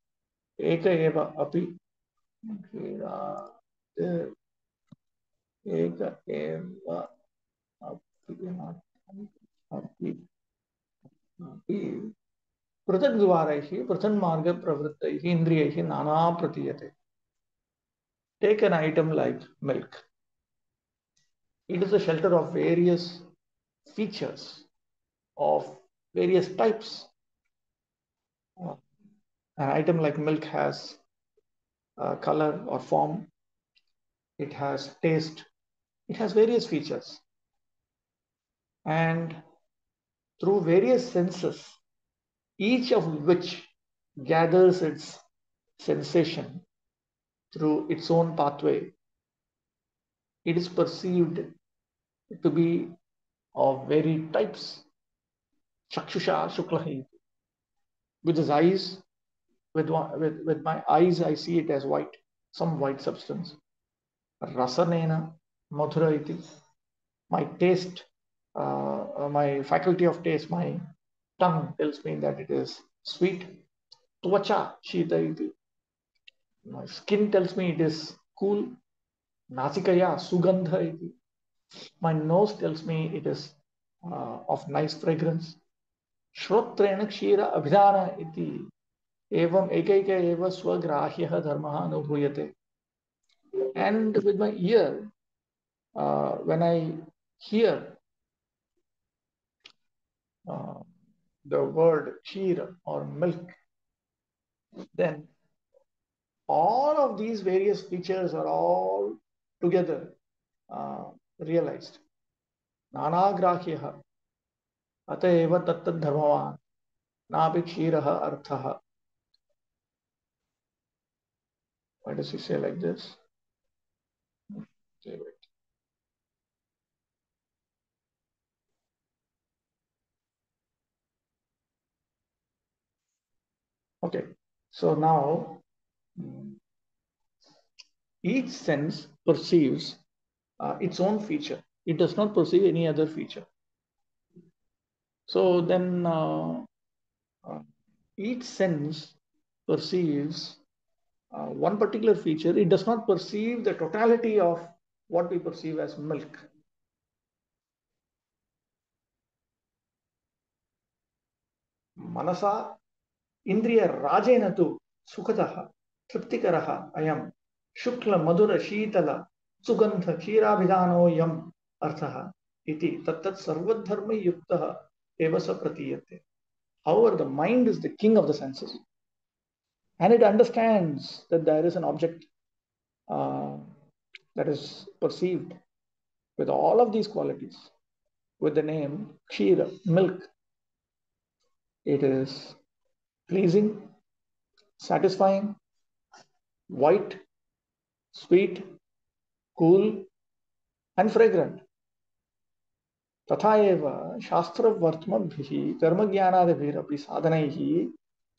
eka eva api kshiradi eka eva api पृथग्द्वारैः पृथन्मार्ग प्रवृत्तैः इन्द्रियैः नाना प्रतीयते. Take an item like milk. It is a shelter of various features, of various types. An item like milk has color or form. It has taste. It has various features. And through various senses, each of which gathers its sensation through its own pathway, it is perceived to be of varied types. Chakshusha Shuklahi. With his eyes, with my eyes, I see it as white, some white substance. Rasanena Madhura iti. My taste, my faculty of taste, my tongue tells me that it is sweet. Tvacha Shita iti. My skin tells me it is cool. Nasikaya sugandha iti. My nose tells me it is of nice fragrance. Shrotrena kshira abhidana iti. Evam ekaika eva swagrahyah dharmaha anubhuyate. And with my ear, when I hear the word kshira or milk, then all of these various features are all together realized. Nanagrahyah ateva tattad dharmavan napi kshiraha arthaha. Why does he say like this? Okay, so now each sense perceives its own feature. It does not perceive any other feature. So then each sense perceives one particular feature. It does not perceive the totality of what we perceive as milk. Manasa Indriya Rajena tu Sukhataha Triptikaraha Ayam Shukla Madura Shitala Sugandha Kshirabhidano Yam Arthaha Iti Tattat Sarvadharma Yuktaha Evasa Pratiyate. However, the mind is the king of the senses, and it understands that there is an object that is perceived with all of these qualities, with the name Kshira, milk. It is pleasing, satisfying, white, sweet, cool, and fragrant. तथा एव शास्त्रवर्त्मभिः कर्मज्ञानादिभिरपि साधनैः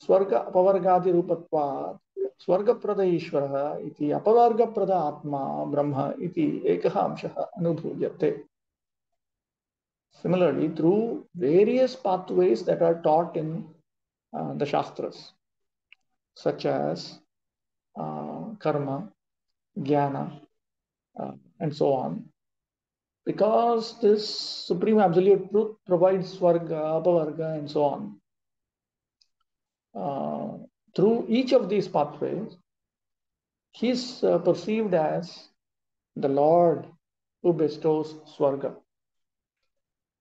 स्वर्ग अपवर्गादिरूपत्वात् स्वर्गप्रद ईश्वरः इति अपवर्गप्रद आत्मा ब्रह्म इति एकः अंशः अनुभूयते. Similarly, through various pathways that are taught in the Shastras, such as karma, jnana, and so on, because this supreme absolute truth provides swarga, apavarga, and so on. Through each of these pathways, he is perceived as the Lord who bestows swarga,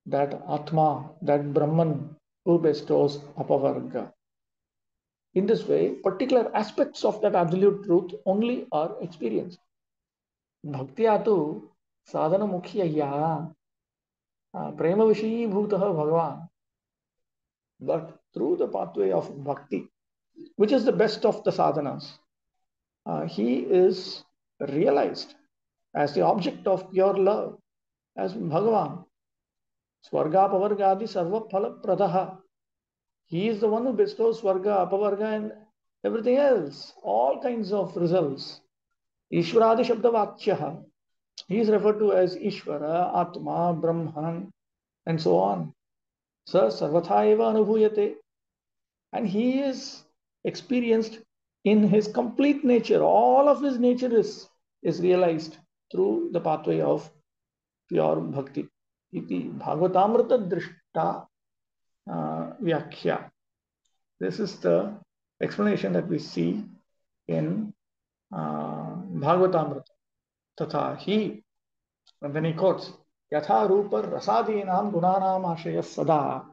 that Atma, that Brahman who bestows apavarga. In this way, particular aspects of that absolute truth only are experienced. Bhaktya tu sadhana mukhya prema vishiyibhutah bhagavan. But through the pathway of bhakti, which is the best of the sadhanas, he is realized as the object of pure love, as Bhagavan. Swarga Pavargadi Sarva Phala Pradaha. He is the one who bestows Swarga, Apavarga, and everything else, all kinds of results. Ishwaradi Shabdavachyaha. He is referred to as Ishvara, Atma, Brahman, and so on. Sa Sarvatha Eva Anubhuyate. And he is experienced in his complete nature. All of his nature is realized through the pathway of pure bhakti. Iti Bhagavatamrita Drishta Vyakhya. This is the explanation that we see in Bhagavatamrita. Tatha hi, and then he quotes, Yatha Rupa Rasadinam Gunanam Ashaya Sada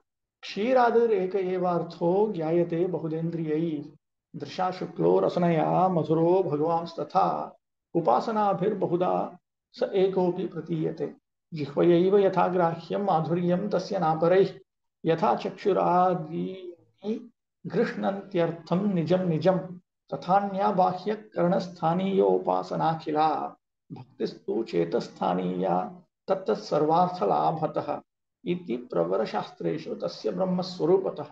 Kshiradir Eka Evartho Gyayate Bahudendriyai Drisha Shuklo Rasanaya Madhuro Bhagavan Statha Upasana Bahuda Sa Ekopi Pratiyate Jihvayaiva Yatha Grahyam Madhuryam Tasya Napareh Yatha Chakshuradi Grishnantyartham Nijam Nijam Tathanya Bahya Karnasthaniyo Upasanakhila Bhaktistu Chetasthaniya तत्त सर्वार्थ लाभतः इति प्रवर शास्त्रेषु तस्य ब्रह्म स्वरूपतः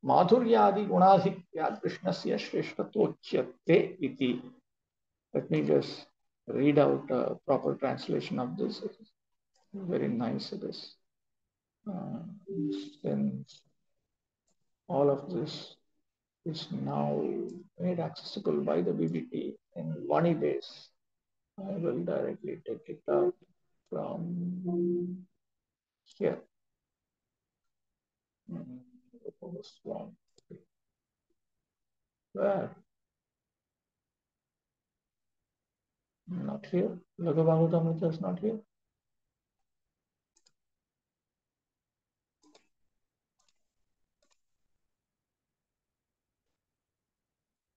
माधुर्यादि गुणाधिक्यात् कृष्णस्य श्रेष्ठत्वोच्यते इति. Let me just read out a proper translation of this. It is very nice. It is in all of this is now made accessible by the BBT in Vani base. I will directly take it out from here. Where? Not here. Lagu Bhagavatamrita is not here.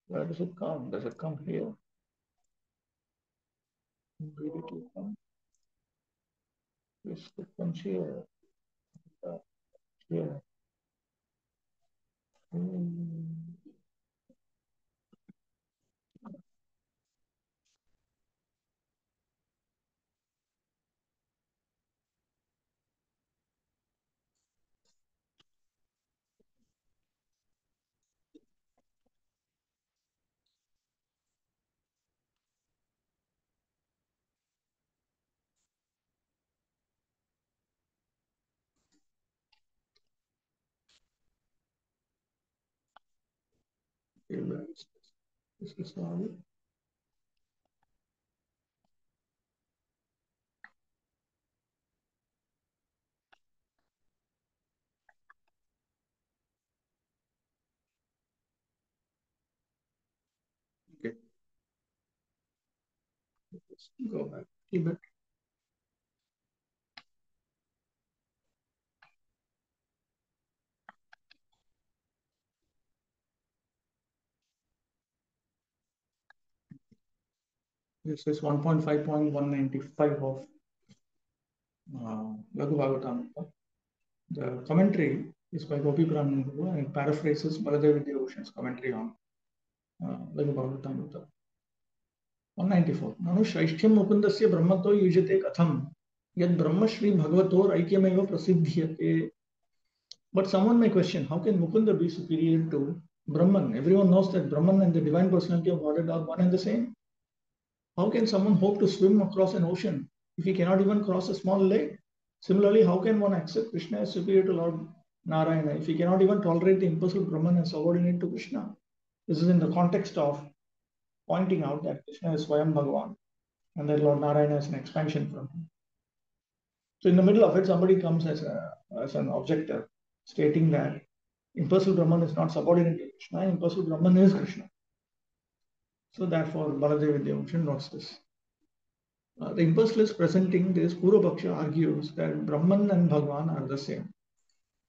Where does it come? Does it come here? BBT come. Yes, it comes here. Here. This is not it. Okay. Let's go back. Keep it. This is 1.5.195 of Lagu Bhagavatamrita. The commentary is by Gopi Pranandu and it paraphrases Baladev Vidyabhushan's commentary on Lagu Bhagavatamrita. 194. Nanu Shraishtyam Mukundasya Brahmato yujate katham yad Brahma Shri Bhagavator Aikyameva prasidhyate. But someone may question, how can Mukunda be superior to Brahman? Everyone knows that Brahman and the divine personality of Godhead are one and the same. How can someone hope to swim across an ocean if he cannot even cross a small lake? Similarly, how can one accept Krishna as superior to Lord Narayana if he cannot even tolerate the impersonal Brahman as subordinate to Krishna? This is in the context of pointing out that Krishna is Swayam Bhagavan and that Lord Narayana is an expansion from him. So in the middle of it, somebody comes as an objector, stating that impersonal Brahman is not subordinate to Krishna, impersonal Brahman is Krishna. So therefore, Baladev Vidyabhushan notes this. The impersonalist presenting this Purva argues that Brahman and Bhagavan are the same.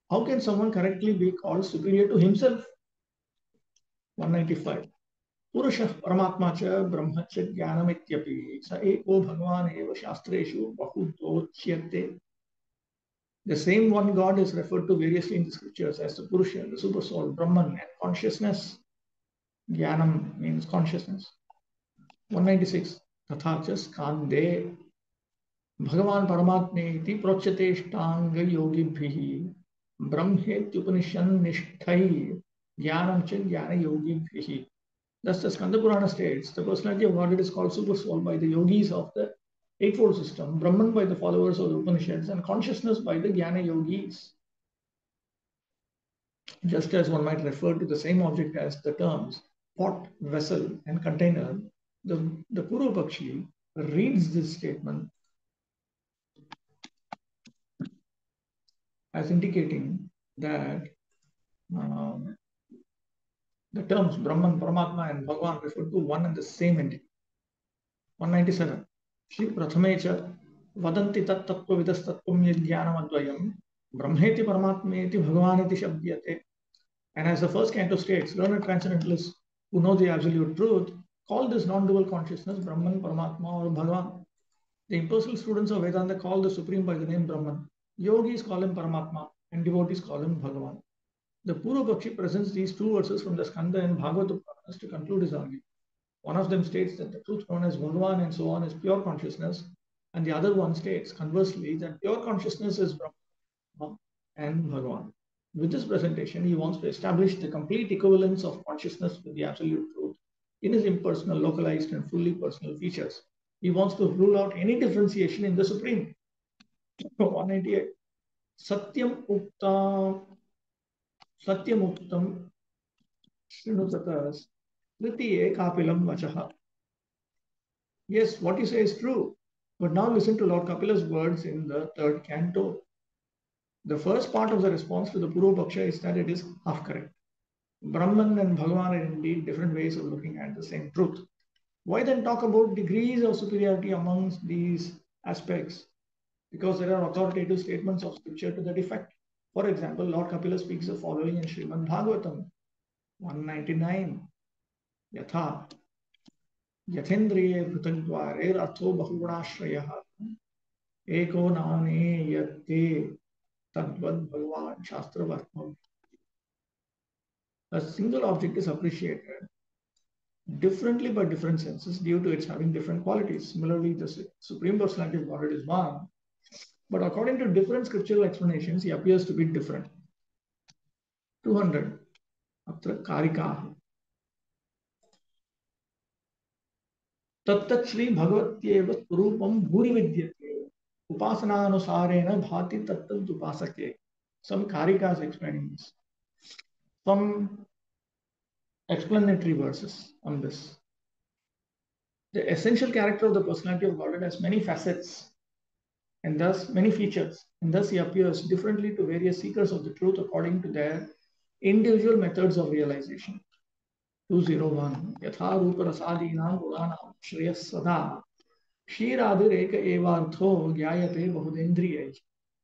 How can someone correctly be called superior to himself? 195. Purushah Paramatma cha Brahma cha Jnanamityapi sa eko Bhagavan eva Shastreshu bahudochyate. The same one God is referred to variously in the scriptures as the Purusha, the super soul, Brahman, and consciousness. Jnanam means consciousness. 196. Tatha cha skande Bhagavan Paramatmeti Prochyateshthanga Yogibhihi Brahmetyupanishan Nishthai Jnanam cha Jnana Yogibhihi. Thus, the Skanda Purana states, the personality of Godhead is called Super Soul by the yogis of the Eightfold System, Brahman by the followers of the Upanishads, and consciousness by the Jnana Yogis. Just as one might refer to the same object as the terms pot, vessel, and container, the Purva Pakshi reads this statement as indicating that the terms Brahman, Paramatma, and Bhagavan refer to one and the same entity. 197. Shri Prathamecha Vadanti Tat Tattva Vidas Tattvam Yadjnanam Advayam Brahmeti Paramatmeti Bhagavaniti Shabdyate. And as the first canto states, learned transcendentalists who know the absolute truth call this non-dual consciousness Brahman, Paramatma, or Bhagavan. The impersonal students of Vedanta call the Supreme by the name Brahman. Yogis call him Paramatma and devotees call him Bhagavan. The Purva Pakshi presents these two verses from the Skanda and Bhagavata Puranas to conclude his argument. One of them states that the truth known as Bhagavan and so on is pure consciousness, and the other one states conversely that pure consciousness is Brahma and Bhagavan. With this presentation, he wants to establish the complete equivalence of consciousness with the absolute truth in his impersonal, localized, and fully personal features. He wants to rule out any differentiation in the Supreme. 198. Satyam Uktam Shrinutatas Tritiye Kapilam Vachaha. Yes, what you say is true. But now listen to Lord Kapila's words in the third canto. The first part of the response to the Purva Paksha is that it is half correct. Brahman and Bhagavan are indeed different ways of looking at the same truth. Why then talk about degrees of superiority amongst these aspects? Because there are authoritative statements of scripture to that effect. For example, Lord Kapila speaks the following in Srimad Bhagavatam 199. Yatha Yathendriye Bhutantware Ratho Bahugunashrayah Eko Nane Yate Tadvad Bhagavan Shastra Vartma. A single object is appreciated differently by different senses due to its having different qualities. Similarly, the Supreme Personality of Godhead is one, but according to different scriptural explanations, he appears to be different. 200. Atra Karika. Tattat Shri Bhagavatyeva Rupam Bhuri Vidyate. Upasanaanusarena Bhati Tattat Upasake. Some Karikas explaining this. Some explanatory verses on this. The essential character of the personality of Godhead has many facets and thus many features, and thus he appears differently to various seekers of the truth according to their individual methods of realization. 201. Yatha Rupa Rasadinam Guranam Shreyas Sada Shiradireka Evartho Gyayate Bahudendriyai.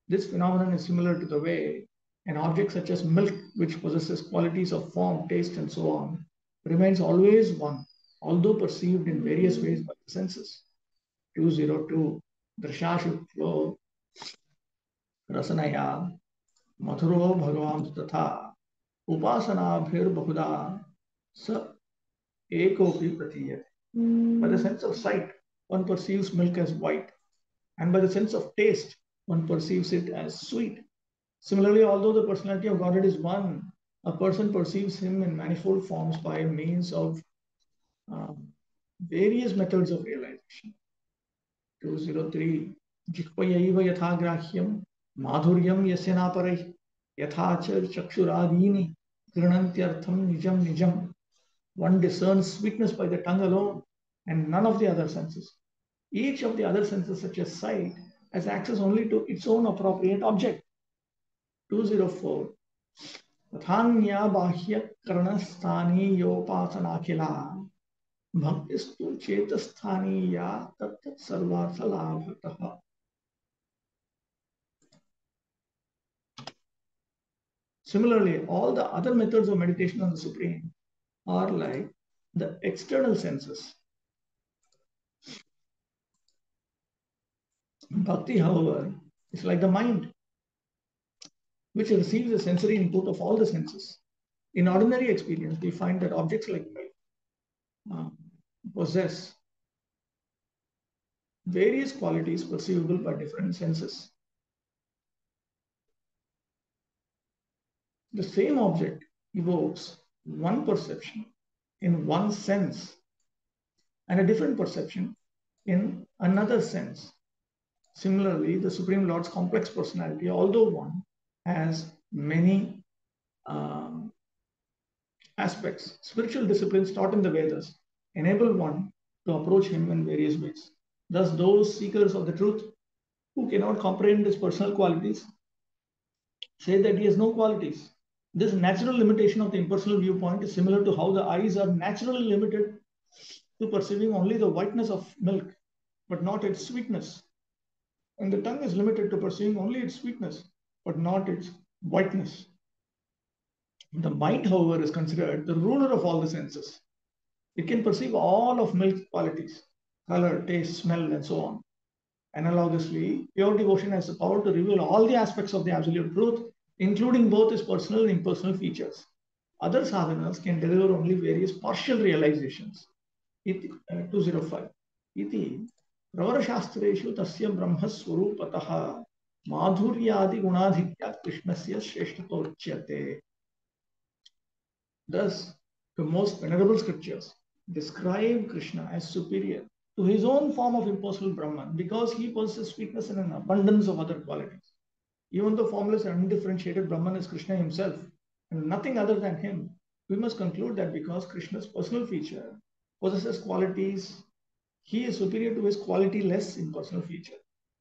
This phenomenon is similar to the way an object such as milk, which possesses qualities of form, taste, and so on, remains always one, although perceived in various ways by the senses. 202. Drashashuklo Rasanaya Mathuro Bhagavan Tatha Upasana Bahuda Sa Ekopi Pratiyate. By the sense of sight, one perceives milk as white, and by the sense of taste, one perceives it as sweet. Similarly, although the personality of Godhead is one, a person perceives him in manifold forms by means of various methods of realization. 203. Jikpayaiva yathagrahyam madhuryam yasyanaparaih yathacha chakshuradini grinantyartham nijam nijam. One discerns sweetness by the tongue alone and none of the other senses. Each of the other senses, such as sight, has access only to its own appropriate object. 204. Tathanya bahya karnasthani yopasanakila bhaktistu chetasthaniya tat sarvarthalabhataha. Similarly, all the other methods of meditation on the Supreme are like the external senses. Bhakti, however, is like the mind, which receives the sensory input of all the senses. In ordinary experience, we find that objects like milk possess various qualities perceivable by different senses. The same object evokes one perception in one sense and a different perception in another sense. Similarly, the Supreme Lord's complex personality, although one, has many aspects. Spiritual disciplines taught in the Vedas enable one to approach him in various ways. Thus, those seekers of the truth who cannot comprehend his personal qualities say that he has no qualities. This natural limitation of the impersonal viewpoint is similar to how the eyes are naturally limited to perceiving only the whiteness of milk, but not its sweetness. And the tongue is limited to perceiving only its sweetness, but not its whiteness. The mind, however, is considered the ruler of all the senses. It can perceive all of milk's qualities, color, taste, smell, and so on. Analogously, pure devotion has the power to reveal all the aspects of the absolute truth, including both its personal and impersonal features. Other sadhanas can deliver only various partial realizations. 205. Iti Pravarashastreshu tasya brahma swarupataha madhuryadi gunadhikya krishnasya shreshtatochyate. Thus, the most venerable scriptures describe Krishna as superior to his own form of impersonal Brahman because he possesses sweetness and an abundance of other qualities. Even though formless and undifferentiated Brahman is Krishna himself and nothing other than him, we must conclude that because Krishna's personal feature possesses qualities, he is superior to his quality-less impersonal feature.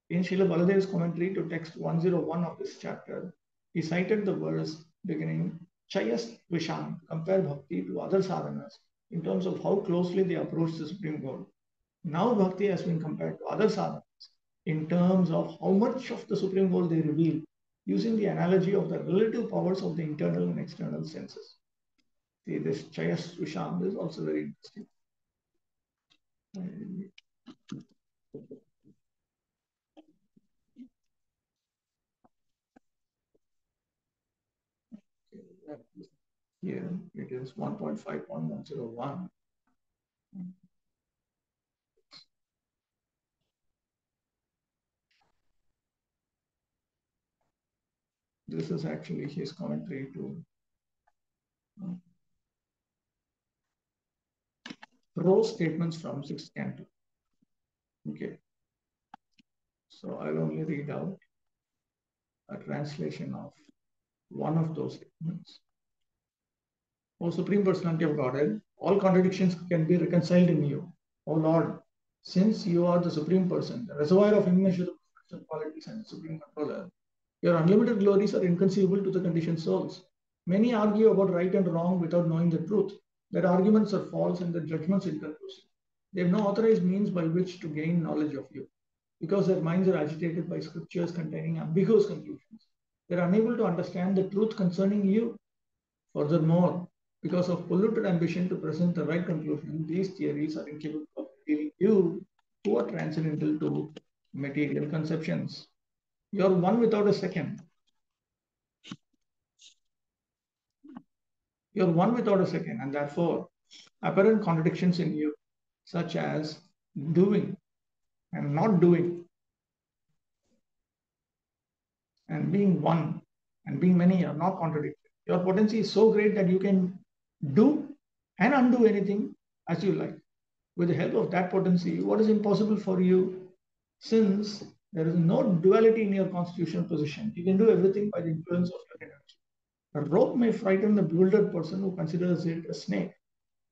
In Srila Baladev's commentary to text 101 of this chapter, he cited the verse beginning Chayas Visham, compare bhakti to other sadhanas in terms of how closely they approach the supreme goal. Now bhakti has been compared to other sadhanas in terms of how much of the supreme goal they reveal, using the analogy of the relative powers of the internal and external senses. See, this Chayas Visham is also very interesting. Here it is 1.5.101. This is actually his commentary to prose statements from 6th canto. Okay. So I'll only read out a translation of one of those statements. O Supreme Personality of Godhead, all contradictions can be reconciled in you. O Lord, since you are the Supreme Person, the reservoir of immeasurable qualities and the Supreme Controller, your unlimited glories are inconceivable to the conditioned souls. Many argue about right and wrong without knowing the truth. Their arguments are false and their judgments inconclusive. They have no authorized means by which to gain knowledge of you, because their minds are agitated by scriptures containing ambiguous conclusions. They are unable to understand the truth concerning you. Furthermore, because of polluted ambition to present the right conclusion, these theories are incapable of revealing you who are transcendental to material conceptions. You are one without a second. You are one without a second, and therefore apparent contradictions in you, such as doing and not doing, and being one and being many, are not contradicted. Your potency is so great that you can do and undo anything as you like. With the help of that potency, what is impossible for you, since there is no duality in your constitutional position, you can do everything by the influence of your energy. A rope may frighten the bewildered person who considers it a snake,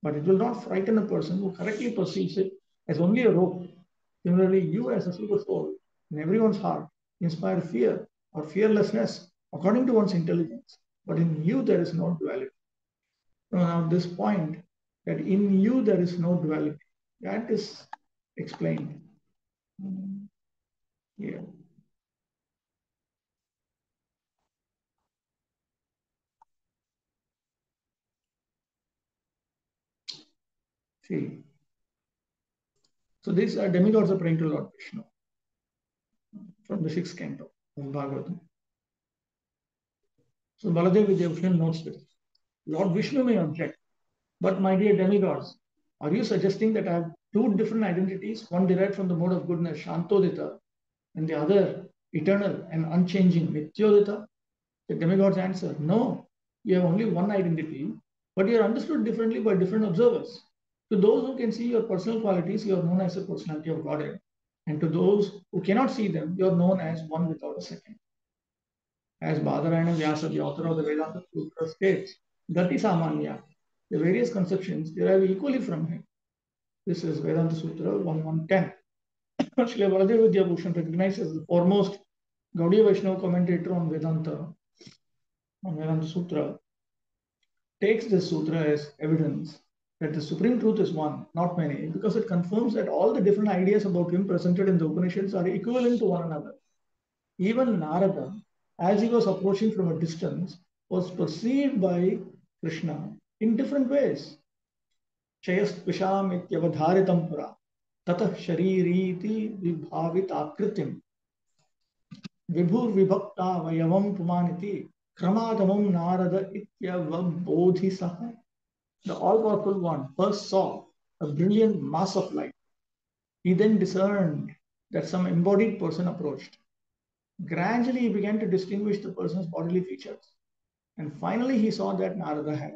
but it will not frighten a person who correctly perceives it as only a rope. Similarly, you as a super soul in everyone's heart inspire fear or fearlessness according to one's intelligence, but in you there is no duality. Now, this point that in you there is no duality, that is explained here. See, so these are demigods are praying to Lord Vishnu from the 6th canto of Bhagavatam. So Baladev Vidyabhushan notes this. Lord Vishnu may object, but my dear demigods, are you suggesting that I have two different identities, one derived from the mode of goodness, Shantodita, and the other eternal and unchanging, Nityodita? The demigods answer, no, you have only one identity, but you are understood differently by different observers. To those who can see your personal qualities, you are known as a personality of Godhead. And to those who cannot see them, you are known as one without a second. As Badarayana Vyasa, the author of the Vedanta Sutra, states, Gati Samanya, the various conceptions derive equally from him. This is Vedanta Sutra 1110. Srila Baladev Vidyabhushan, recognized as the foremost Gaudiya Vaishnava commentator on Vedanta Sutra, takes this sutra as evidence that the supreme truth is one, not many, because it confirms that all the different ideas about him presented in the Upanishads are equivalent to one another. Even Narada, as he was approaching from a distance, was perceived by Krishna in different ways. Chayast Visham ityavadharitam pura, tatah shaririti vibhavit akritim, vibhur vibhakta vayavam pumaniti, kramadamam narada ityavabodhi saha. The all-powerful one first saw a brilliant mass of light. He then discerned that some embodied person approached. Gradually, he began to distinguish the person's bodily features. And finally, he saw that Narada had a head.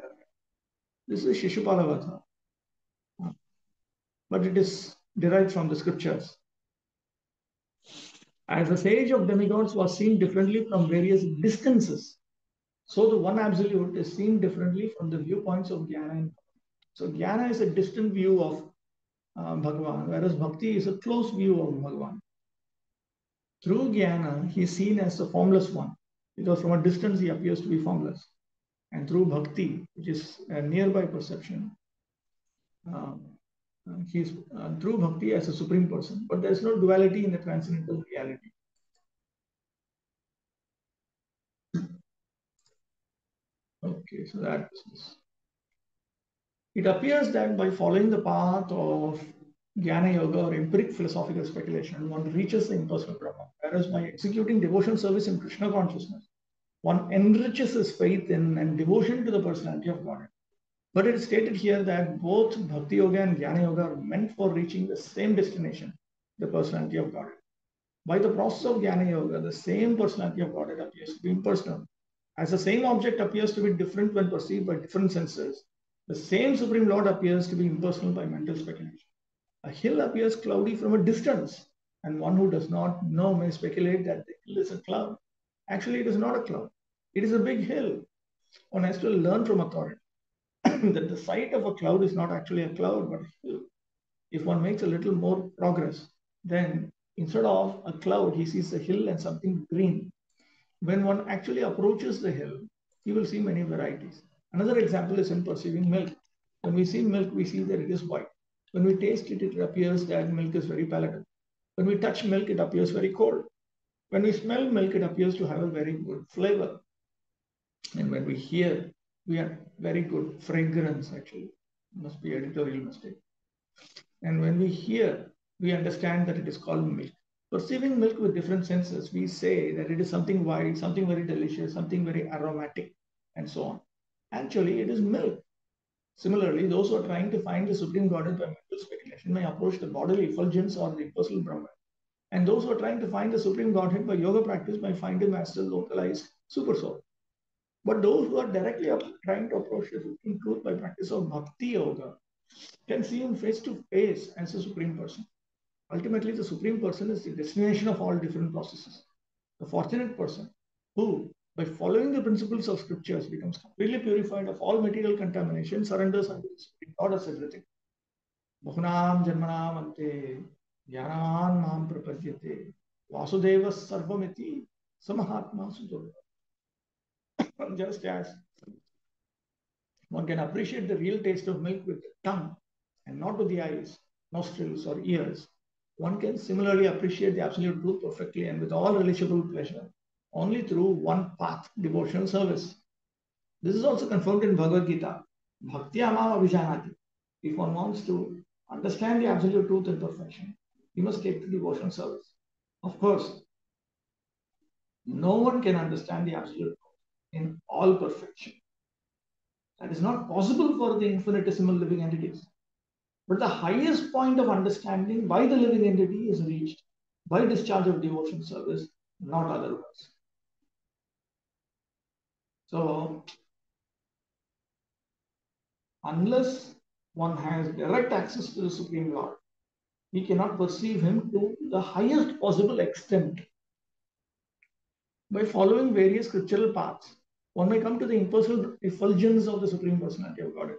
This is Shishupala Vatha, but it is derived from the scriptures. As the sage of demigods was seen differently from various distances, So the one absolute is seen differently from the viewpoints of Jnana and Bhakti. So Jnana is a distant view of Bhagavan, whereas Bhakti is a close view of Bhagavan. Through Jnana, he is seen as the formless one, because from a distance he appears to be formless. And through Bhakti, which is a nearby perception, he is through Bhakti as a supreme person. But there is no duality in the transcendental reality. Okay, so that is this. It appears that by following the path of Jnana Yoga or empiric philosophical speculation, one reaches the impersonal Brahman, whereas by executing devotion service in Krishna consciousness, one enriches his faith in and devotion to the personality of God. But it is stated here that both Bhakti Yoga and Jnana Yoga are meant for reaching the same destination, the personality of God. By the process of Jnana Yoga, the same personality of Godhead appears to be impersonal. As the same object appears to be different when perceived by different senses, the same Supreme Lord appears to be impersonal by mental speculation. A hill appears cloudy from a distance, and one who does not know may speculate that the hill is a cloud. Actually, it is not a cloud. It is a big hill. One has to learn from authority that the sight of a cloud is not actually a cloud, but a hill. If one makes a little more progress, then instead of a cloud, he sees a hill and something green. When one actually approaches the hill, he will see many varieties. Another example is in perceiving milk. When we see milk, we see that it is white. When we taste it, it appears that milk is very palatable. When we touch milk, it appears very cold. When we smell milk, it appears to have a very good flavor. And when we hear, we have very good fragrance, actually. It must be editorial mistake. And when we hear, we understand that it is called milk. Perceiving milk with different senses, we say that it is something white, something very delicious, something very aromatic, and so on. Actually, it is milk. Similarly, those who are trying to find the Supreme Godhead by mental speculation may approach the bodily effulgence or the personal Brahman. And those who are trying to find the Supreme Godhead by yoga practice may find him as the localized super soul. But those who are directly trying to approach the Supreme Truth by practice of Bhakti Yoga can see him face to face as a Supreme Person. Ultimately, the Supreme Person is the destination of all different processes. The fortunate person who, by following the principles of scriptures, becomes completely purified of all material contamination, surrenders unto the Supreme Lord as everything. Bahunam janmanam ante jnanavan mam prapadyate vasudeva sarvamiti samahatma sudurva. Just as one can appreciate the real taste of milk with the tongue and not with the eyes, nostrils, or ears, one can similarly appreciate the absolute truth perfectly and with all relishable pleasure only through one path, devotional service. This is also confirmed in Bhagavad Gita. Bhakti amam abhijanati. If one wants to understand the absolute truth and perfection, he must take to devotional service. Of course, no one can understand the absolute truth in all perfection. That is not possible for the infinitesimal living entities. But the highest point of understanding by the living entity is reached by discharge of devotion service, not otherwise. So, unless one has direct access to the Supreme Lord, we cannot perceive him to the highest possible extent. By following various scriptural paths, one may come to the impersonal effulgence of the Supreme Personality of Godhead.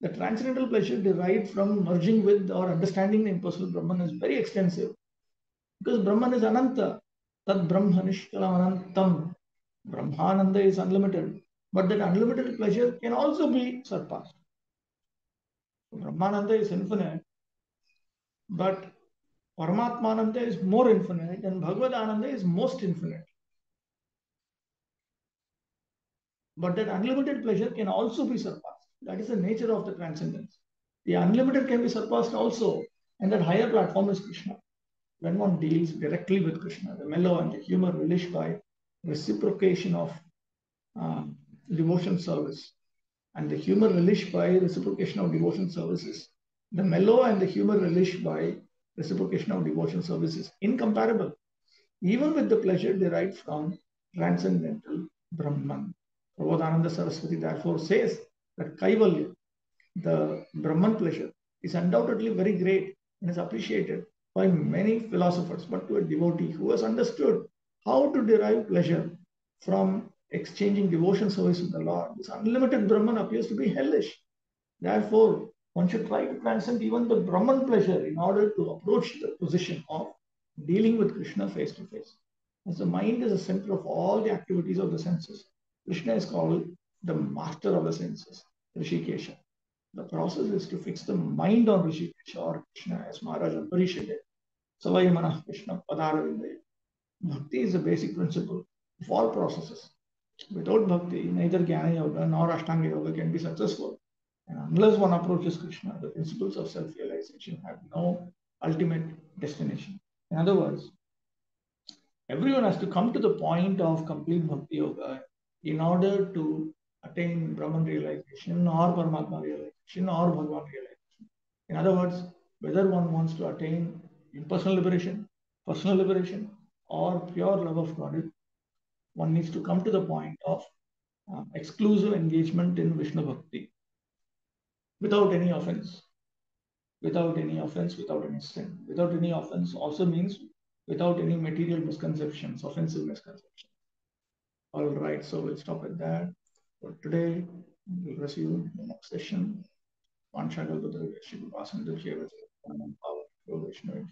The transcendental pleasure derived from merging with or understanding the impersonal Brahman is very extensive. Because Brahman is Ananta, Tad Brahma Nishkalam Anantam. Brahmananda is unlimited, but that unlimited pleasure can also be surpassed. Brahmananda is infinite, but Paramatmananda is more infinite, and Bhagavadananda is most infinite. But that unlimited pleasure can also be surpassed. That is the nature of the transcendence. The unlimited can be surpassed also, and that higher platform is Krishna. When one deals directly with Krishna, the mellow and the humor relished by reciprocation of devotion service, and the humor relished by reciprocation of devotion services, the mellow and the humor relished by reciprocation of devotion services, incomparable, even with the pleasure derived from transcendental Brahman. Prabodhananda Saraswati therefore says that Kaivalya, the Brahman pleasure, is undoubtedly very great and is appreciated by many philosophers, but to a devotee who has understood how to derive pleasure from exchanging devotion service with the Lord. This unlimited Brahman appears to be hellish. Therefore, one should try to transcend even the Brahman pleasure in order to approach the position of dealing with Krishna face to face. As the mind is the center of all the activities of the senses, Krishna is called the master of the senses, Rishikesha. The process is to fix the mind on Rishikesha or Krishna, as Maharaj Ambarish did. Savai Manah Krishna Padaravindaye. Bhakti is the basic principle of all processes. Without bhakti, neither Jnana Yoga nor Ashtanga Yoga can be successful. And unless one approaches Krishna, the principles of self realization have no ultimate destination. In other words, everyone has to come to the point of complete Bhakti Yoga in order to attain Brahman realization or Paramatma realization or Bhagavan realization. In other words, whether one wants to attain impersonal liberation, personal liberation, or pure love of God, one needs to come to the point of exclusive engagement in Vishnu Bhakti without any offense, without any offense, without any sin. Without any offense also means without any material misconceptions, offensive misconceptions. All right, so we'll stop at that for today. We'll resume the next session. Panchagal Buddha Shiva Vasandu Shiva Vishnu